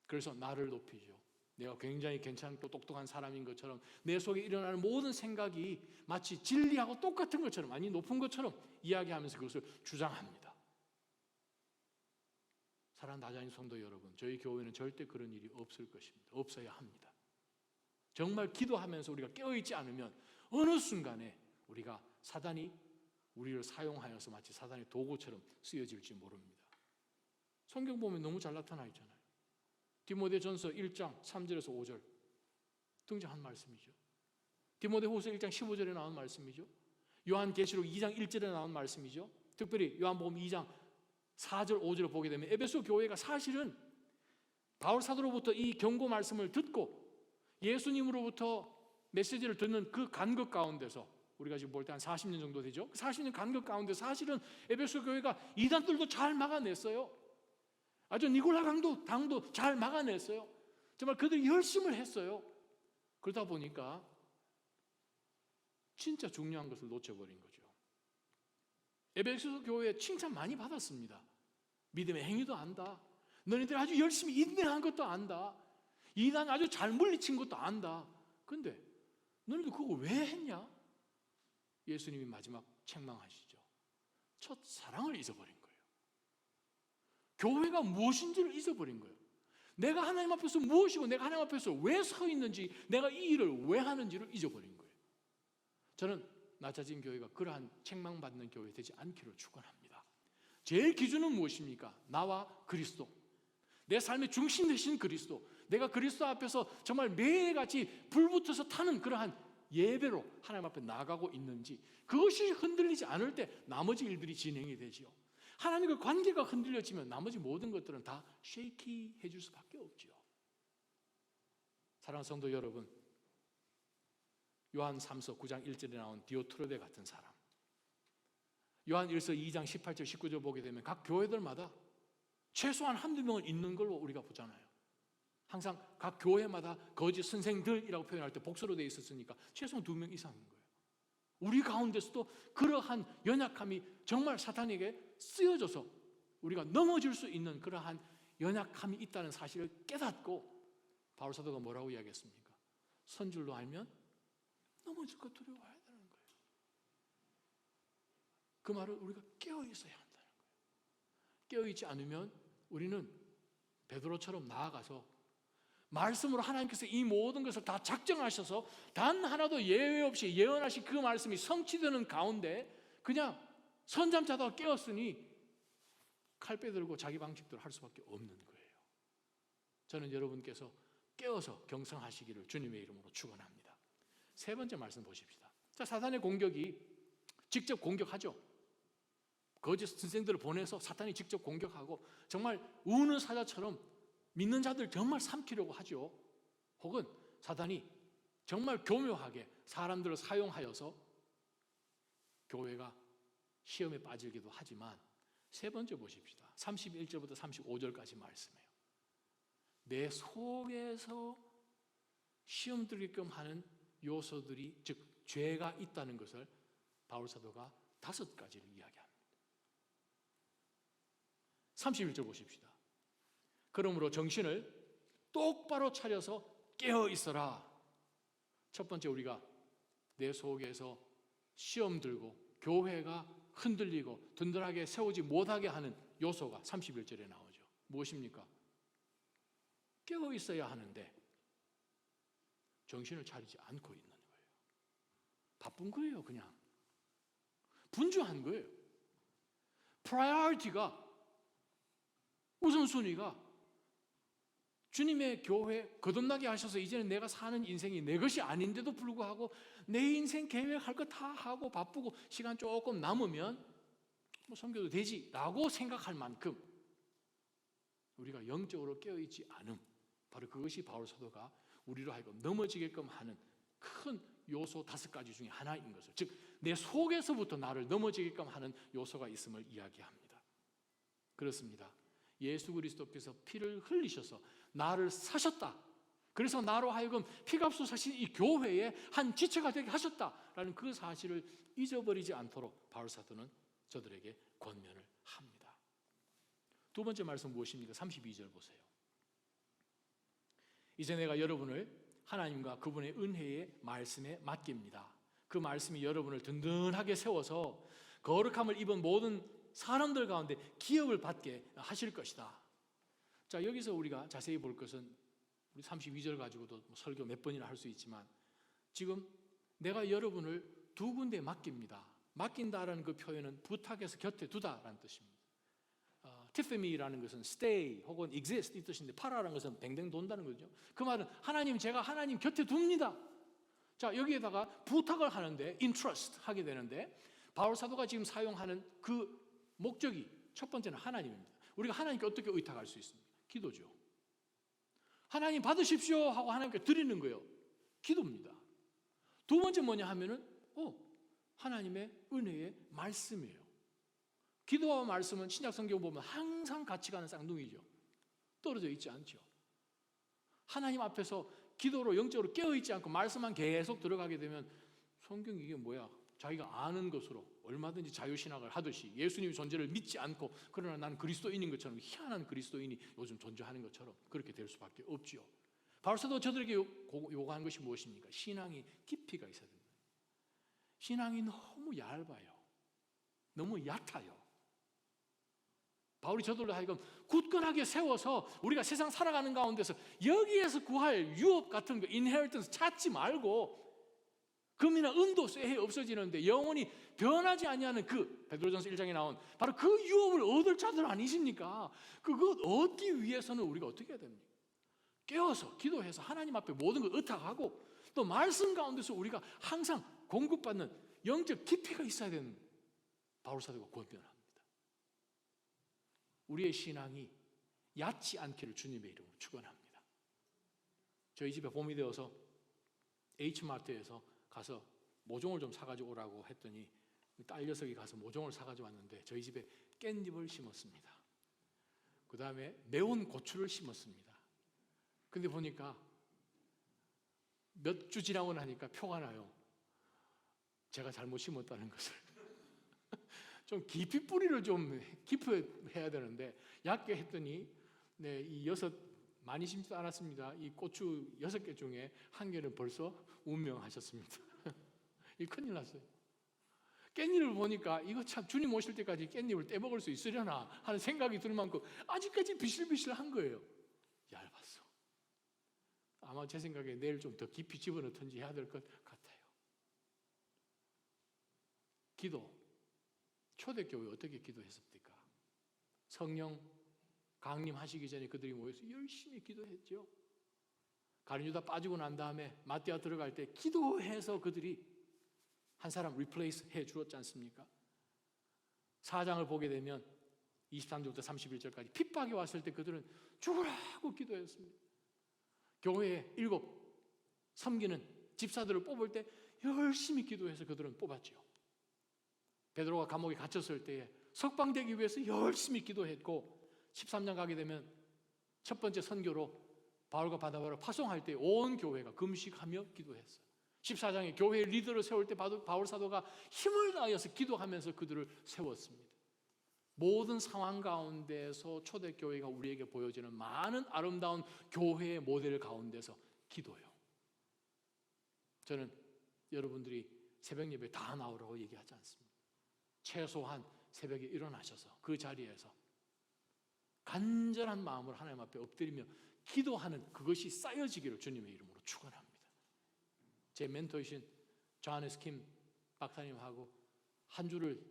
그래서 나를 높이죠. 내가 굉장히 괜찮고 똑똑한 사람인 것처럼 내 속에 일어나는 모든 생각이 마치 진리하고 똑같은 것처럼, 아니 높은 것처럼 이야기하면서 그것을 주장합니다. 사랑하는 다자인 성도 여러분, 저희 교회는 절대 그런 일이 없을 것입니다. 없어야 합니다. 정말 기도하면서 우리가 깨어있지 않으면 어느 순간에 우리가 사단이 우리를 사용하여서 마치 사단의 도구처럼 쓰여질지 모릅니다. 성경 보면 너무 잘 나타나 있잖아요. 디모데전서 1장 3절에서 5절 등장한 말씀이죠. 디모데후서 1장 15절에 나온 말씀이죠. 요한계시록 2장 1절에 나온 말씀이죠. 특별히 요한복음 2장 4절 5절을 보게 되면 에베소 교회가 사실은 바울 사도로부터 이 경고 말씀을 듣고 예수님으로부터 메시지를 듣는 그 간극 가운데서, 우리가 지금 볼 때 한 40년 정도 되죠. 40년 간극 가운데 사실은 에베소 교회가 이단들도 잘 막아냈어요. 아주 니골라 당도 잘 막아냈어요. 정말 그들이 열심을 했어요. 그러다 보니까 진짜 중요한 것을 놓쳐버린 거죠. 에베소 교회 칭찬 많이 받았습니다. 믿음의 행위도 안다. 너희들 아주 열심히 인내한 것도 안다. 이단 아주 잘 물리친 것도 안다. 근데 너희들 그거 왜 했냐? 예수님이 마지막 책망하시죠. 첫 사랑을 잊어버린 거예요. 교회가 무엇인지를 잊어버린 거예요. 내가 하나님 앞에서 무엇이고 내가 하나님 앞에서 왜 서 있는지, 내가 이 일을 왜 하는지를 잊어버린 거예요. 저는 낮아진 교회가 그러한 책망받는 교회 되지 않기를 축원합니다. 제일 기준은 무엇입니까? 나와 그리스도, 내 삶의 중심 되신 그리스도, 내가 그리스도 앞에서 정말 매일같이 불붙어서 타는 그러한 예배로 하나님 앞에 나가고 있는지, 그것이 흔들리지 않을 때 나머지 일들이 진행이 되지요. 하나님과 관계가 흔들려지면 나머지 모든 것들은 다 쉐이키 해줄 수밖에 없지요. 사랑하는 성도 여러분, 요한 3서 9장 1절에 나온 디오트로베 같은 사람, 요한 1서 2장 18절 19절 보게 되면 각 교회들마다 최소한 한두 명은 있는 걸로 우리가 보잖아요. 항상 각 교회마다 거짓 선생들이라고 표현할 때 복수로 되어 있었으니까 최소한 2명 이상인 거예요. 우리 가운데서도 그러한 연약함이 정말 사탄에게 쓰여져서 우리가 넘어질 수 있는 그러한 연약함이 있다는 사실을 깨닫고 바울 사도가 뭐라고 이야기했습니까? 선줄로 알면 넘어질 것 두려워해야 되는 거예요. 그 말을 우리가 깨어있어야 한다는 거예요. 깨어있지 않으면 우리는 베드로처럼 나아가서 말씀으로 하나님께서 이 모든 것을 다 작정하셔서 단 하나도 예외 없이 예언하신 그 말씀이 성취되는 가운데 그냥 선잠자다가 깨었으니 칼 빼들고 자기 방식대로 할 수밖에 없는 거예요. 저는 여러분께서 깨어서 경성하시기를 주님의 이름으로 축원합니다. 세 번째 말씀 보십시다. 자, 사탄의 공격이 직접 공격하죠. 거짓 선생들을 보내서 사탄이 직접 공격하고 정말 우는 사자처럼 믿는 자들 정말 삼키려고 하죠. 혹은 사탄이 정말 교묘하게 사람들을 사용하여서 교회가 시험에 빠지기도 하지만, 세 번째 보십시다. 31절부터 35절까지 말씀이에요. 내 속에서 시험 들게끔 하는 요소들이, 즉 죄가 있다는 것을 바울 사도가 5가지를 이야기합니다. 31절 보십시다. 그러므로 정신을 똑바로 차려서 깨어 있어라. 첫 번째, 우리가 내 속에서 시험 들고 교회가 흔들리고 든든하게 세우지 못하게 하는 요소가 31절에 나오죠. 무엇입니까? 깨어 있어야 하는데 정신을 차리지 않고 있는 거예요. 바쁜 거예요. 그냥 분주한 거예요. 프라이어리티가, 우선순위가 주님의 교회 거듭나게 하셔서 이제는 내가 사는 인생이 내 것이 아닌데도 불구하고 내 인생 계획할 거 다 하고 바쁘고 시간 조금 남으면 뭐 섬겨도 되지라고 생각할 만큼 우리가 영적으로 깨어있지 않음, 바로 그것이 바울 사도가 우리로 하여금 넘어지게끔 하는 큰 요소 5가지 중에 하나인 것을, 즉 내 속에서부터 나를 넘어지게끔 하는 요소가 있음을 이야기합니다. 그렇습니다. 예수 그리스도께서 피를 흘리셔서 나를 사셨다. 그래서 나로 하여금 피값으로 사신 이 교회의 한 지체가 되게 하셨다라는 그 사실을 잊어버리지 않도록 바울 사도는 저들에게 권면을 합니다. 두 번째 말씀 무엇입니까? 32절 보세요. 이제 내가 여러분을 하나님과 그분의 은혜의 말씀에 맡깁니다. 그 말씀이 여러분을 든든하게 세워서 거룩함을 입은 모든 사람들 가운데 기업을 받게 하실 것이다. 자, 여기서 우리가 자세히 볼 것은 우리 32절 가지고도 설교 몇 번이나 할 수 있지만, 지금 내가 여러분을 두 군데 맡깁니다. 맡긴다라는 그 표현은 부탁해서 곁에 두다라는 뜻입니다. 티프미라는 것은 stay 혹은 exist 이 뜻인데, 파라라는 것은 뱅뱅 돈다는 거죠. 그 말은 하나님, 제가 하나님 곁에 둡니다. 자, 여기에다가 부탁을 하는데 entrust 하게 되는데, 바울 사도가 지금 사용하는 그 목적이 첫 번째는 하나님입니다. 우리가 하나님께 어떻게 의탁할 수 있습니까? 기도죠. 하나님 받으십시오 하고 하나님께 드리는 거예요. 기도입니다. 두 번째 뭐냐 하면은 하나님의 은혜의 말씀이에요. 기도와 말씀은 신약 성경 보면 항상 같이 가는 쌍둥이죠. 떨어져 있지 않죠. 하나님 앞에서 기도로 영적으로 깨어있지 않고 말씀만 계속 들어가게 되면 성경이 이게 뭐야? 자기가 아는 것으로 얼마든지 자유신학을 하듯이 예수님의 존재를 믿지 않고, 그러나 나는 그리스도인인 것처럼, 희한한 그리스도인이 요즘 존재하는 것처럼 그렇게 될 수밖에 없지요. 바울 사도 저들에게 요구한 것이 무엇입니까? 신앙이 깊이가 있어야 됩니다. 신앙이 너무 얇아요. 너무 얕아요. 바울이 저들로 하여금 굳건하게 세워서 우리가 세상 살아가는 가운데서 여기에서 구할 유업 같은 거, 인헤리턴스 찾지 말고, 금이나 은도 쇠해 없어지는데 영원히 변하지 아니하는 그 베드로전서 1장에 나온 바로 그 유업을 얻을 자들 아니십니까? 그거 얻기 위해서는 우리가 어떻게 해야 됩니까? 깨어서 기도해서 하나님 앞에 모든 걸 의탁하고, 또 말씀 가운데서 우리가 항상 공급받는 영적 깊이가 있어야 되는 바울 사도가 권면을 합니다. 우리의 신앙이 얕지 않기를 주님의 이름으로 축원합니다. 저희 집에 봄이 되어서 H마트에서 가서 모종을 좀 사가지고 오라고 했더니 딸 녀석이 가서 모종을 사가지고 왔는데, 저희 집에 깻잎을 심었습니다. 그 다음에 매운 고추를 심었습니다. 근데 보니까 몇 주 지나고 나니까 표가 나요. 제가 잘못 심었다는 것을. 좀 깊이 뿌리를 좀 깊이 해야 되는데 얕게 했더니 이 6 많이 심지도 않았습니다. 이 고추 6개 중에 1개는 벌써 운명하셨습니다. 이 큰일 났어요. 깻잎을 보니까 이거 참 주님 오실 때까지 깻잎을 떼먹을 수 있으려나 하는 생각이 들 만큼 아직까지 비실비실한 거예요. 얇았어. 아마 제 생각에 내일 좀 더 깊이 집어넣든지 해야 될 것 같아요. 기도. 초대교회 어떻게 기도했습니까? 성령 강림하시기 전에 그들이 모여서 열심히 기도했죠. 가룟유다 빠지고 난 다음에 마띠아 들어갈 때 기도해서 그들이 한 사람 리플레이스 해 주었지 않습니까? 4장을 보게 되면 23절부터 31절까지 핍박이 왔을 때 그들은 죽으라고 기도했습니다. 교회에 7 섬기는 집사들을 뽑을 때 열심히 기도해서 그들은 뽑았죠. 베드로가 감옥에 갇혔을 때에 석방되기 위해서 열심히 기도했고, 13장 가게 되면 첫 번째 선교로 바울과 바나바를 파송할 때 온 교회가 금식하며 기도했어요. 14장에 교회의 리더를 세울 때 바울 사도가 힘을 다하여서 기도하면서 그들을 세웠습니다. 모든 상황 가운데서 초대교회가 우리에게 보여지는 많은 아름다운 교회의 모델 가운데서 기도요. 저는 여러분들이 새벽 예배에 다 나오라고 얘기하지 않습니다. 최소한 새벽에 일어나셔서 그 자리에서 간절한 마음으로 하나님 앞에 엎드리며 기도하는 그것이 쌓여지기를 주님의 이름으로 축원합니다. 제 멘토이신 존 S. 킴 박사님하고 한 줄을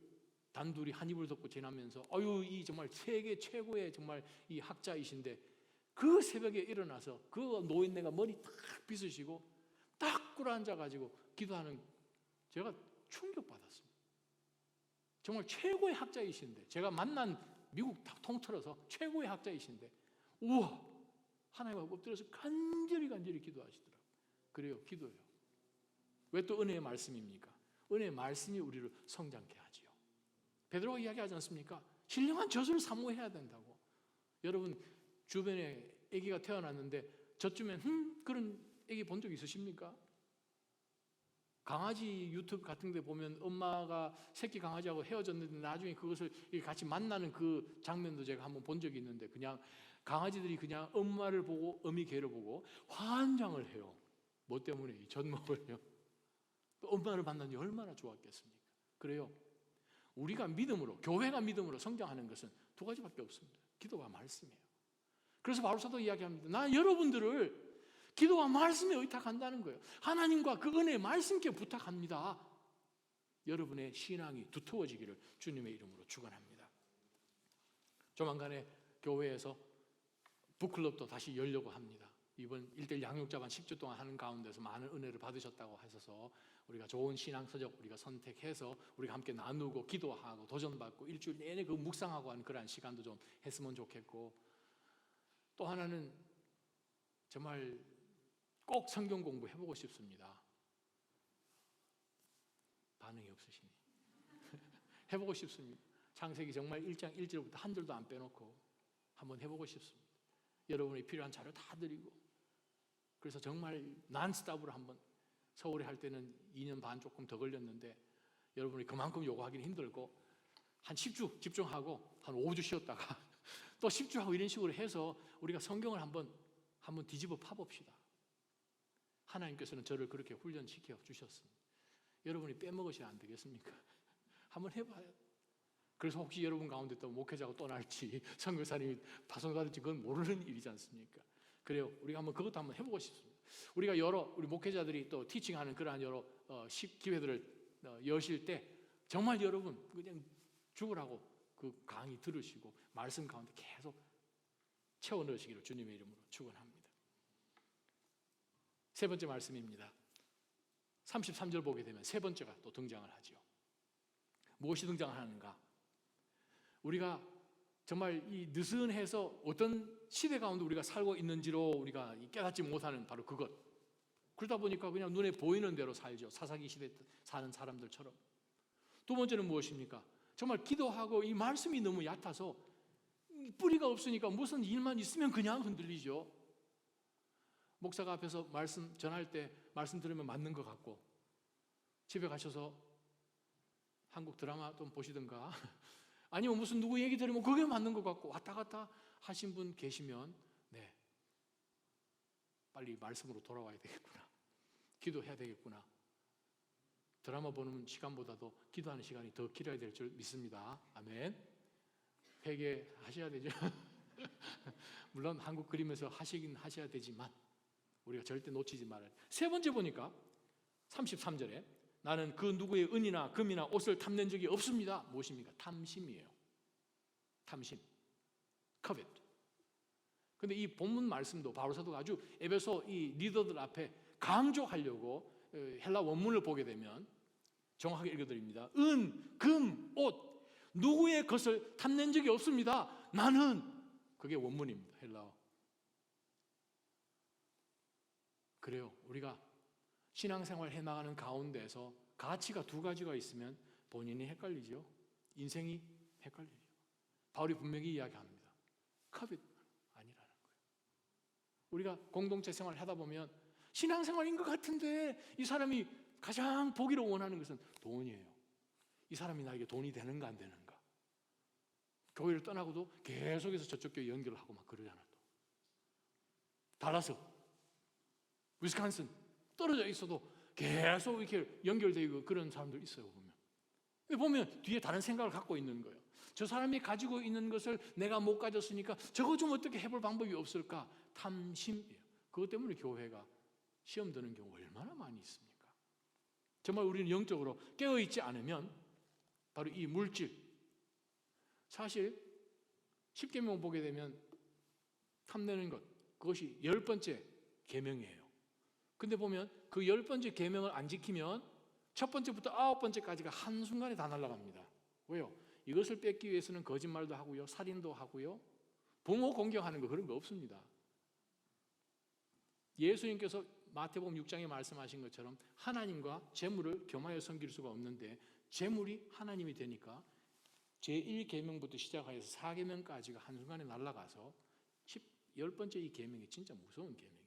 단둘이 한 입을 덮고 지나면서 어유 이 정말 세계 최고의 정말 이 학자이신데 그 새벽에 일어나서 그 노인네가 머리 딱 빗으시고 딱 꿇어앉아가지고 기도하는 제가 충격받았습니다. 정말 최고의 학자이신데 제가 만난 미국 다 통틀어서 최고의 학자이신데 우와 하나님 앞에 엎드려서 간절히 기도하시더라고요. 그래요, 기도예요. 왜 또 은혜의 말씀입니까? 은혜의 말씀이 우리를 성장케 하지요. 베드로가 이야기하지 않습니까? 신령한 젖을 사모해야 된다고. 여러분 주변에 아기가 태어났는데 저쯤엔 그런 아기 본 적 있으십니까? 강아지 유튜브 같은 데 보면 엄마가 새끼 강아지하고 헤어졌는데 나중에 그것을 같이 만나는 그 장면도 제가 한번 본 적이 있는데 그냥 강아지들이 그냥 엄마를 보고 어미 개를 보고 환장을 해요. 뭐 때문에? 이 젖 먹으려. 엄마를 만나니 얼마나 좋았겠습니까? 그래요. 우리가 믿음으로, 교회가 믿음으로 성장하는 것은 두 가지밖에 없습니다. 기도와 말씀이에요. 그래서 바울 사도 이야기합니다. 나 여러분들을 기도와 말씀에 의탁한다는 거예요. 하나님과 그 은혜의 말씀께 부탁합니다. 여러분의 신앙이 두터워지기를 주님의 이름으로 축원합니다. 조만간에 교회에서 북클럽도 다시 열려고 합니다. 이번 1:1 양육자반 10주 동안 하는 가운데서 많은 은혜를 받으셨다고 하셔서 우리가 좋은 신앙서적 우리가 선택해서 우리가 함께 나누고 기도하고 도전받고 일주일 내내 그 묵상하고 하는 그러한 시간도 좀 했으면 좋겠고, 또 하나는 정말 꼭 성경 공부 해보고 싶습니다. 반응이 없으시니 해보고 싶습니다. 창세기 정말 1장 1절부터 한 절도 안 빼놓고 한번 해보고 싶습니다. 여러분이 필요한 자료 다 드리고, 그래서 정말 난스톱으로 한번, 서울에 할 때는 2년 반 조금 더 걸렸는데 여러분이 그만큼 요구하기는 힘들고 한 10주 집중하고 한 5주 쉬었다가 또 10주 하고 이런 식으로 해서 우리가 성경을 한번 뒤집어 파봅시다. 하나님께서는 저를 그렇게 훈련시켜 주셨습니다. 여러분이 빼먹으시면 안 되겠습니까? 한번 해봐요. 그래서 혹시 여러분 가운데 또 목회자가 떠날지 선교사님이 파송받을지 그건 모르는 일이지 않습니까? 그래요. 우리가 그것도 한번 해보고 싶습니다. 우리가 우리 목회자들이 또 티칭하는 그러한 여러 기회들을 여실 때 정말 여러분 그냥 죽으라고 그 강의 들으시고 말씀 가운데 계속 채워 넣으시기를 주님의 이름으로 축원합니다. 세 번째 말씀입니다. 33절 보게 되면 세 번째가 또 등장을 하죠. 무엇이 등장하는가? 우리가 정말 이 느슨해서 어떤 시대 가운데 우리가 살고 있는지로 우리가 깨닫지 못하는 바로 그것. 그러다 보니까 그냥 눈에 보이는 대로 살죠. 사사기 시대 사는 사람들처럼. 두 번째는 무엇입니까? 정말 기도하고 이 말씀이 너무 얕아서 뿌리가 없으니까 무슨 일만 있으면 그냥 흔들리죠. 목사가 앞에서 말씀 전할 때 말씀 들으면 맞는 것 같고, 집에 가셔서 한국 드라마 좀 보시든가 아니면 무슨 누구 얘기 들으면 그게 맞는 것 같고 왔다 갔다 하신 분 계시면 빨리 말씀으로 돌아와야 되겠구나, 기도해야 되겠구나. 드라마 보는 시간보다도 기도하는 시간이 더 길어야 될 줄 믿습니다. 아멘. 회개하셔야 되죠. 물론 한국 그림에서 하시긴 하셔야 되지만 우리가 절대 놓치지 말아야 돼요. 세 번째 보니까 33절에 나는 그 누구의 은이나 금이나 옷을 탐낸 적이 없습니다. 무엇입니까? 탐심이에요. 탐심, covet. 근데 이 본문 말씀도 바울 사도가 아주 에베소 이 리더들 앞에 강조하려고 헬라 원문을 보게 되면 정확하게 읽어드립니다. 은, 금, 옷 누구의 것을 탐낸 적이 없습니다. 나는, 그게 원문입니다. 헬라어. 그래요. 우리가 신앙생활 해나가는 가운데서 가치가 두 가지가 있으면 본인이 헷갈리죠. 인생이 헷갈리죠. 바울이 분명히 이야기합니다. covet 아니라는 거예요. 우리가 공동체 생활을 하다 보면 신앙생활인 것 같은데 이 사람이 가장 보기를 원하는 것은 돈이에요. 이 사람이 나에게 돈이 되는가 안 되는가. 교회를 떠나고도 계속해서 저쪽 교회 연결을 하고 막 그러잖아. 또 달라스, 위스콘신 떨어져 있어도 계속 이렇게 연결되고 그런 사람들 있어요. 보면 뒤에 다른 생각을 갖고 있는 거예요. 저 사람이 가지고 있는 것을 내가 못 가졌으니까 저거 좀 어떻게 해볼 방법이 없을까? 탐심이에요. 그것 때문에 교회가 시험 드는 경우 얼마나 많이 있습니까? 정말 우리는 영적으로 깨어있지 않으면 바로 이 물질, 사실 10계명 보게 되면 탐내는 것, 그것이 10번째 계명이에요. 근데 보면 그 10번째 계명을 안 지키면 첫 번째부터 9번째까지가 한순간에 다 날아갑니다. 왜요? 이것을 뺏기 위해서는 거짓말도 하고요, 살인도 하고요, 부모 공경하는 거, 그런 거 없습니다. 예수님께서 마태복음 6장에 말씀하신 것처럼 하나님과 재물을 겸하여 섬길 수가 없는데 재물이 하나님이 되니까 제1계명부터 시작해서 4계명까지가 한순간에 날아가서 10번째 이 계명이 진짜 무서운 계명입니다.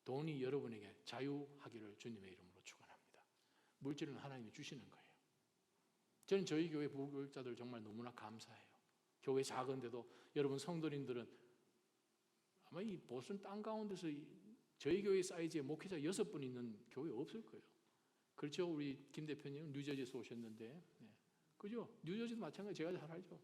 돈이 여러분에게 자유하기를 주님의 이름으로 축원합니다. 물질은 하나님이 주시는 거예요. 저는 저희 교회 부교육자들 정말 너무나 감사해요. 교회 작은데도 여러분 성도님들은 아마 이 보슨 땅 가운데서 저희 교회 사이즈의 목회자 6분 있는 교회 없을 거예요. 그렇죠? 우리 김 대표님 뉴저지에서 오셨는데, 그죠? 뉴저지도 마찬가지, 제가 잘 알죠.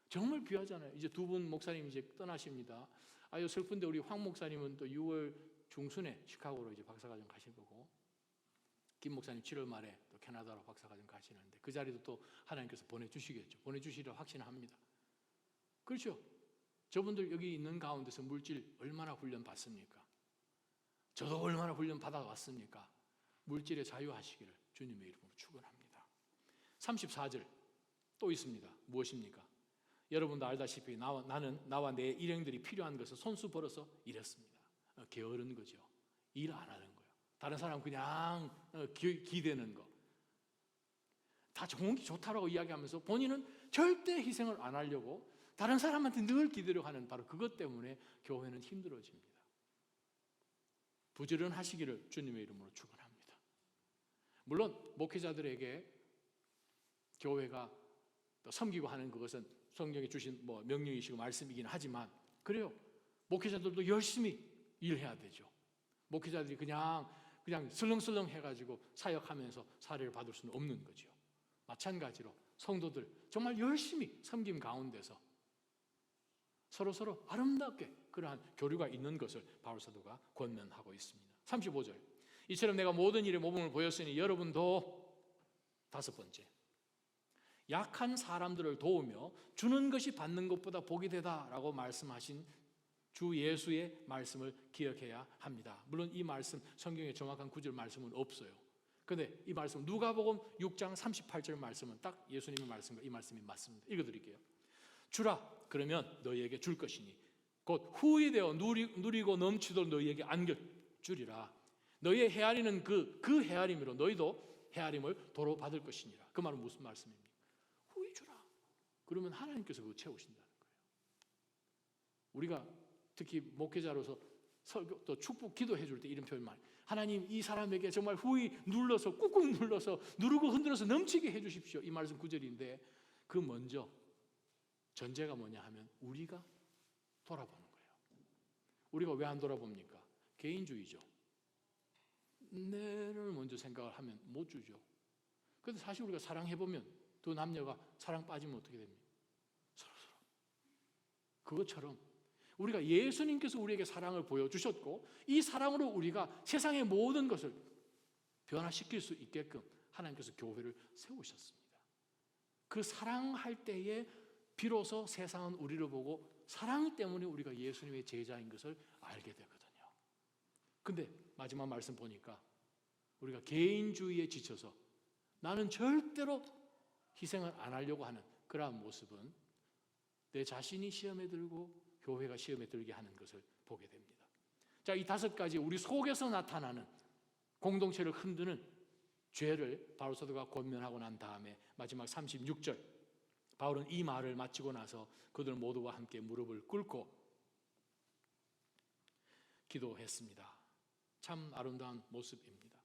정말 귀하잖아요. 이제 두 분 목사님 이제 떠나십니다. 아유 슬픈데 우리 황 목사님은 또 6월 중순에 시카고로 이제 박사과정 가실 거고, 김 목사님 7월 말에 또 캐나다로 박사과정 가시는데 그 자리도 또 하나님께서 보내주시겠죠. 보내주시리라 확신합니다. 그렇죠? 저분들 여기 있는 가운데서 물질 얼마나 훈련 받습니까? 저도 얼마나 훈련 받아왔습니까? 물질에 자유하시기를 주님의 이름으로 축원합니다. 34절 또 있습니다. 무엇입니까? 여러분도 알다시피 나와 내 일행들이 필요한 것을 손수 벌어서 일했습니다. 게으른 거죠. 일 안 하는 거예요. 다른 사람 그냥 기대는 거. 다 좋은 게 좋다라고 이야기하면서 본인은 절대 희생을 안 하려고 다른 사람한테 늘 기대려고 하는 바로 그것 때문에 교회는 힘들어집니다. 부지런하시기를 주님의 이름으로 축원합니다. 물론 목회자들에게 교회가 또 섬기고 하는 그것은 성경에 주신 명령이시고 말씀이긴 하지만, 그래요. 목회자들도 열심히 일해야 되죠. 목회자들이 그냥 슬렁슬렁 해가지고 사역하면서 사례를 받을 수는 없는 거죠. 마찬가지로 성도들 정말 열심히 섬김 가운데서 서로 아름답게 그러한 교류가 있는 것을 바울 사도가 권면하고 있습니다. 35절 이처럼 내가 모든 일에 모범을 보였으니 여러분도, 5번째, 약한 사람들을 도우며 주는 것이 받는 것보다 복이 되다라고 말씀하신 주 예수의 말씀을 기억해야 합니다. 물론 이 말씀 성경에 정확한 구절 말씀은 없어요. 그런데 이 말씀 누가복음 6장 38절 말씀은 딱 예수님의 말씀과 이 말씀이 맞습니다. 읽어드릴게요. 주라 그러면 너희에게 줄 것이니 곧 후히 되어 누리고 넘치도록 너희에게 안겨주리라. 너희의 헤아리는 그 헤아림으로 너희도 헤아림을 도로 받을 것이니라. 그 말은 무슨 말씀입니까? 후히 주라. 그러면 하나님께서 그거 채우신다는 거예요. 우리가 특히 목회자로서 설교 또 축복 기도해 줄 때 이런 표현 많이, 하나님 이 사람에게 정말 후히 눌러서 꾹꾹 눌러서 누르고 흔들어서 넘치게 해 주십시오. 이 말씀 구절인데 그 먼저 전제가 뭐냐 하면 우리가 돌아보는 거예요. 우리가 왜 안 돌아봅니까? 개인주의죠. 내를 먼저 생각을 하면 못 주죠. 그런데 사실 우리가 사랑해보면 두 남녀가 사랑 빠지면 어떻게 됩니까? 서로. 그것처럼 우리가 예수님께서 우리에게 사랑을 보여주셨고 이 사랑으로 우리가 세상의 모든 것을 변화시킬 수 있게끔 하나님께서 교회를 세우셨습니다. 그 사랑할 때에 비로소 세상은 우리를 보고 사랑 때문에 우리가 예수님의 제자인 것을 알게 되거든요. 근데 마지막 말씀 보니까 우리가 개인주의에 지쳐서 나는 절대로 희생을 안 하려고 하는 그러한 모습은 내 자신이 시험에 들고 교회가 시험에 들게 하는 것을 보게 됩니다. 자, 이 5가지 우리 속에서 나타나는 공동체를 흔드는 죄를 바울 사도가 권면하고 난 다음에 마지막 36절 바울은 이 말을 마치고 나서 그들 모두와 함께 무릎을 꿇고 기도했습니다. 참 아름다운 모습입니다.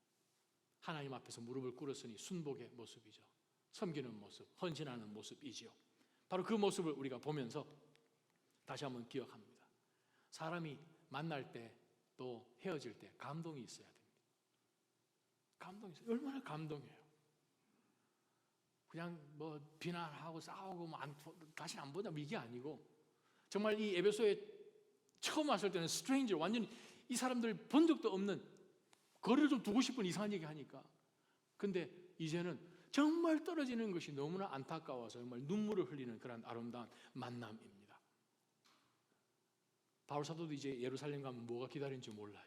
하나님 앞에서 무릎을 꿇었으니 순복의 모습이죠. 섬기는 모습, 헌신하는 모습이지요. 바로 그 모습을 우리가 보면서 다시 한번 기억합니다. 사람이 만날 때 또 헤어질 때 감동이 있어야 됩니다. 감동이 있어요. 얼마나 감동이에요. 그냥 비난하고 싸우고 다시 안 보자 이게 아니고 정말 이 에베소에 처음 왔을 때는 스트레인저, 완전히 이 사람들 본 적도 없는 거리를 좀 두고 싶은 이상한 얘기 하니까. 근데 이제는 정말 떨어지는 것이 너무나 안타까워서 정말 눈물을 흘리는 그런 아름다운 만남입니다. 바울 사도도 이제 예루살렘 가면 뭐가 기다리는지 몰라요.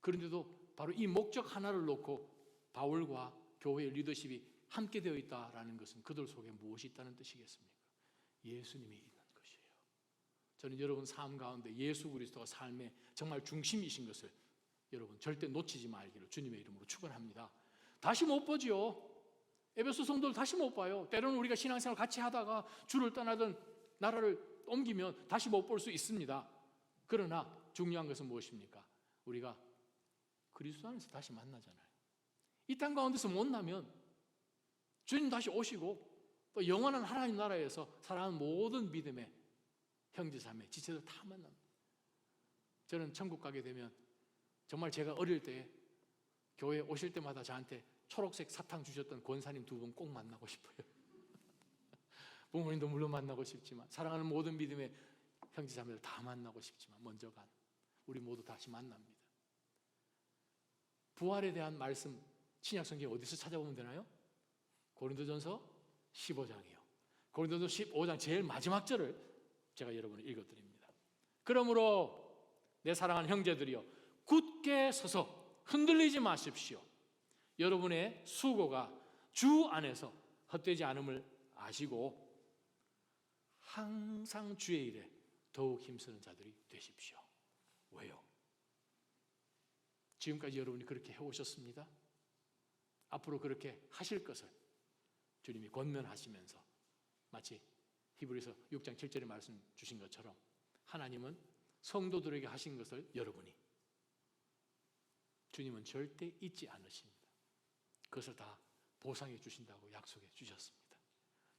그런데도 바로 이 목적 하나를 놓고 바울과 교회의 리더십이 함께 되어 있다라는 것은 그들 속에 무엇이 있다는 뜻이겠습니까? 예수님이 있는 것이에요. 저는 여러분 삶 가운데 예수 그리스도가 삶의 정말 중심이신 것을 여러분 절대 놓치지 말기를 주님의 이름으로 축원합니다. 다시 못 보지요. 에베소 성도를 다시 못 봐요. 때로는 우리가 신앙생활 같이 하다가 주를 떠나든 나라를 옮기면 다시 못 볼 수 있습니다. 그러나 중요한 것은 무엇입니까? 우리가 그리스도 안에서 다시 만나잖아요. 이 땅 가운데서 못 나면 주님 다시 오시고 또 영원한 하나님 나라에서 사랑하는 모든 믿음의 형제자매, 지체들 다 만납니다. 저는 천국 가게 되면 정말 제가 어릴 때 교회 오실 때마다 저한테 초록색 사탕 주셨던 권사님 두 분 꼭 만나고 싶어요. 부모님도 물론 만나고 싶지만 사랑하는 모든 믿음의 형제자매들 다 만나고 싶지만 먼저 간 우리 모두 다시 만납니다. 부활에 대한 말씀 신약 성경 어디서 찾아보면 되나요? 고린도전서 15장이요. 고린도전서 15장 제일 마지막 절을 제가 여러분을 읽어드립니다. 그러므로 내 사랑하는 형제들이여 굳게 서서 흔들리지 마십시오. 여러분의 수고가 주 안에서 헛되지 않음을 아시고 항상 주의 일에 더욱 힘쓰는 자들이 되십시오. 왜요? 지금까지 여러분이 그렇게 해오셨습니다. 앞으로 그렇게 하실 것을 주님이 권면하시면서 마치 히브리서 6장 7절에 말씀 주신 것처럼 하나님은 성도들에게 하신 것을 여러분이 주님은 절대 잊지 않으십니다. 그것을 다 보상해 주신다고 약속해 주셨습니다.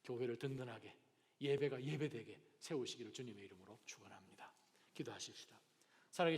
교회를 든든하게 예배가 예배되게 세우시기를 주님의 이름으로 축원합니다. 기도하십시다.